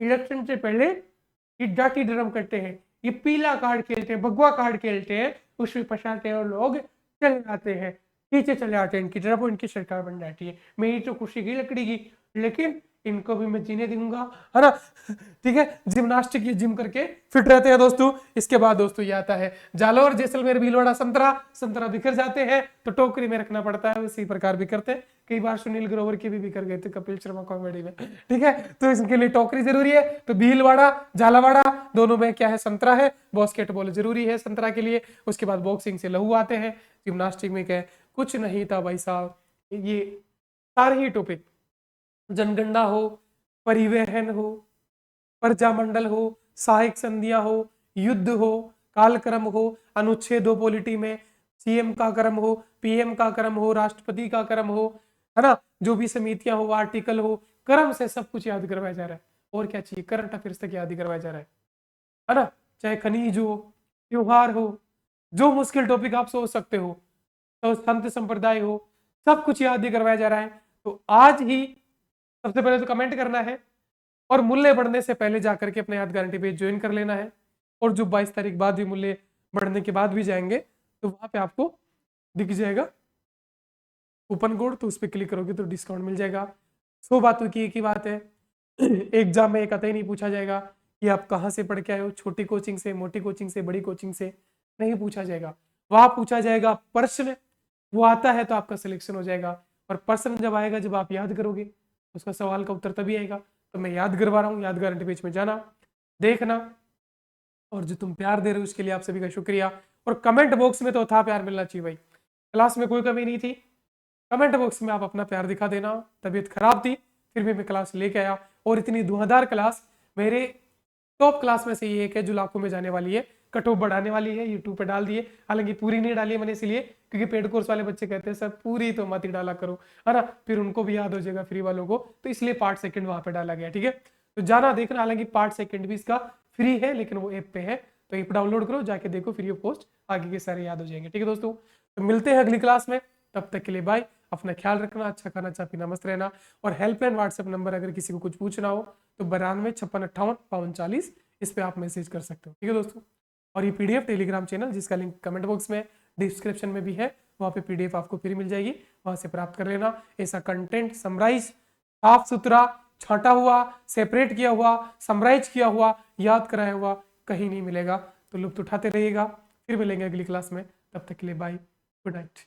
इलेक्शन से पहले ये जाति धर्म करते हैं, ये पीला कार्ड खेलते हैं, भगवा कार्ड खेलते हैं, उसमें फंसाते हैं और लोग चले जाते हैं, पीछे चले आते हैं इनकी तरफ और इनकी सरकार बन जाती है। मेरी तो खुशी की लकड़ी की, लेकिन इनको भी मैं जीने दूंगा, है ना। ठीक है, जिम्नास्टिक ये जिम करके फिट रहते हैं दोस्तों। इसके बाद दोस्तों ये आता है जालौर, जैसलमेर, भीलवाड़ा, संतरा। संतरा बिखर जाते हैं तो टोकरी में रखना पड़ता है, उसी प्रकार बिखरते हैं। कई बार सुनील ग्रोवर के भी बिखर गए थे कपिल शर्मा कॉमेडी में। ठीक है, तो इसके लिए टोकरी जरूरी है। तो भीलवाड़ा, झालावाड़ा दोनों में क्या है, संतरा है। बास्केटबॉल जरूरी है संतरा के लिए। उसके बाद बॉक्सिंग से लहू आते हैं। जिम्नास्टिक में क्या है, कुछ नहीं था भाई साहब, ये सारे ही टॉपिक, जनगणना हो, परिवहन हो, प्रजामंडल हो, सहायक संधियां हो, युद्ध हो, कालक्रम हो, अनुच्छेद 2 पॉलिटी में सीएम का क्रम हो, पीएम का क्रम हो, राष्ट्रपति का क्रम हो, है ना, जो भी समितियां हो, आर्टिकल हो, क्रम से सब कुछ याद करवाया जा रहा है। और क्या चाहिए, करंट अफेयर्स तक याद ही करवाया जा रहा है ना। चाहे खनिज हो, त्योहार हो, जो मुश्किल टॉपिक आप सोच सकते हो, तो संत संप्रदाय हो, सब कुछ याद ही करवाया जा रहा है। तो आज ही सबसे पहले तो कमेंट करना है और मूल्य बढ़ने से पहले जाकर के अपने याद गारंटी पेज ज्वाइन कर लेना है। और जो 22 तारीख बाद भी मूल्य बढ़ने के बाद भी जाएंगे तो वहां पे आपको दिख जाएगा कूपन कोड, तो उस पर क्लिक करोगे तो डिस्काउंट मिल जाएगा। 100 बातों की एक ही बात है, एग्जाम में कतई नहीं पूछा जाएगा कि आप कहाँ से पढ़ के आए हो, छोटी कोचिंग से, मोटी कोचिंग से, बड़ी कोचिंग से, नहीं पूछा जाएगा। वहां पूछा जाएगा प्रश्न, वो आता है तो आपका सिलेक्शन हो जाएगा। और प्रश्न जब आएगा, जब आप याद करोगे, उसका सवाल का उत्तर तभी आएगा। तो मैं याद करवा रहा हूँ, याद गारंटी पेज में जाना, देखना, और जो तुम प्यार दे रहे हो उसके लिए आप सभी का शुक्रिया। और कमेंट बॉक्स में तो था प्यार मिलना चाहिए भाई, क्लास में कोई कमी नहीं थी, कमेंट बॉक्स में आप अपना प्यार दिखा देना। तबीयत खराब थी फिर भी मैं क्लास लेके आया, और इतनी धुआंधार क्लास, मेरे टॉप क्लास में से ये एक है जो लाखों में जाने वाली है, कट ऑफ बढ़ाने वाली है, यूट्यूब पे डाल दिए। हालांकि पूरी नहीं डाली है मैंने इसलिए क्योंकि पेड कोर्स वाले बच्चे कहते हैं सर पूरी तो मत ही डाला करो, है ना, फिर उनको भी याद हो जाएगा फ्री वालों को, तो इसलिए पार्ट सेकंड वहां पे डाला गया। ठीक है, तो जाना देखना, हालांकि पार्ट सेकंड भी इसका फ्री है लेकिन वो ऐप पे है, तो ऐप डाउनलोड करो, जाके देखो, फ्री ऑफ कॉस्ट आगे के सारे याद हो जाएंगे। ठीक है दोस्तों, तो मिलते हैं अगली क्लास में, तब तक के लिए बाय। अपना ख्याल रखना, अच्छा खाना, अच्छा पीना, मस्त रहना। और हेल्पलाइन व्हाट्सएप नंबर अगर किसी को कुछ पूछना हो तो 9256585540, इस पे आप मैसेज कर सकते हो। ठीक है दोस्तों, और ये पीडीएफ टेलीग्राम चैनल जिसका लिंक कमेंट बॉक्स में, डिस्क्रिप्शन में भी है, वहाँ पे पीडीएफ आपको फ्री मिल जाएगी, वहाँ से प्राप्त कर लेना। ऐसा कंटेंट समराइज, साफ सुथरा, छांटा हुआ, सेपरेट किया हुआ, समराइज किया हुआ, याद कराया हुआ कहीं नहीं मिलेगा। तो लुत्फ उठाते रहिएगा, फिर मिलेंगे अगली क्लास में, तब तक के लिए बाय, गुड नाइट।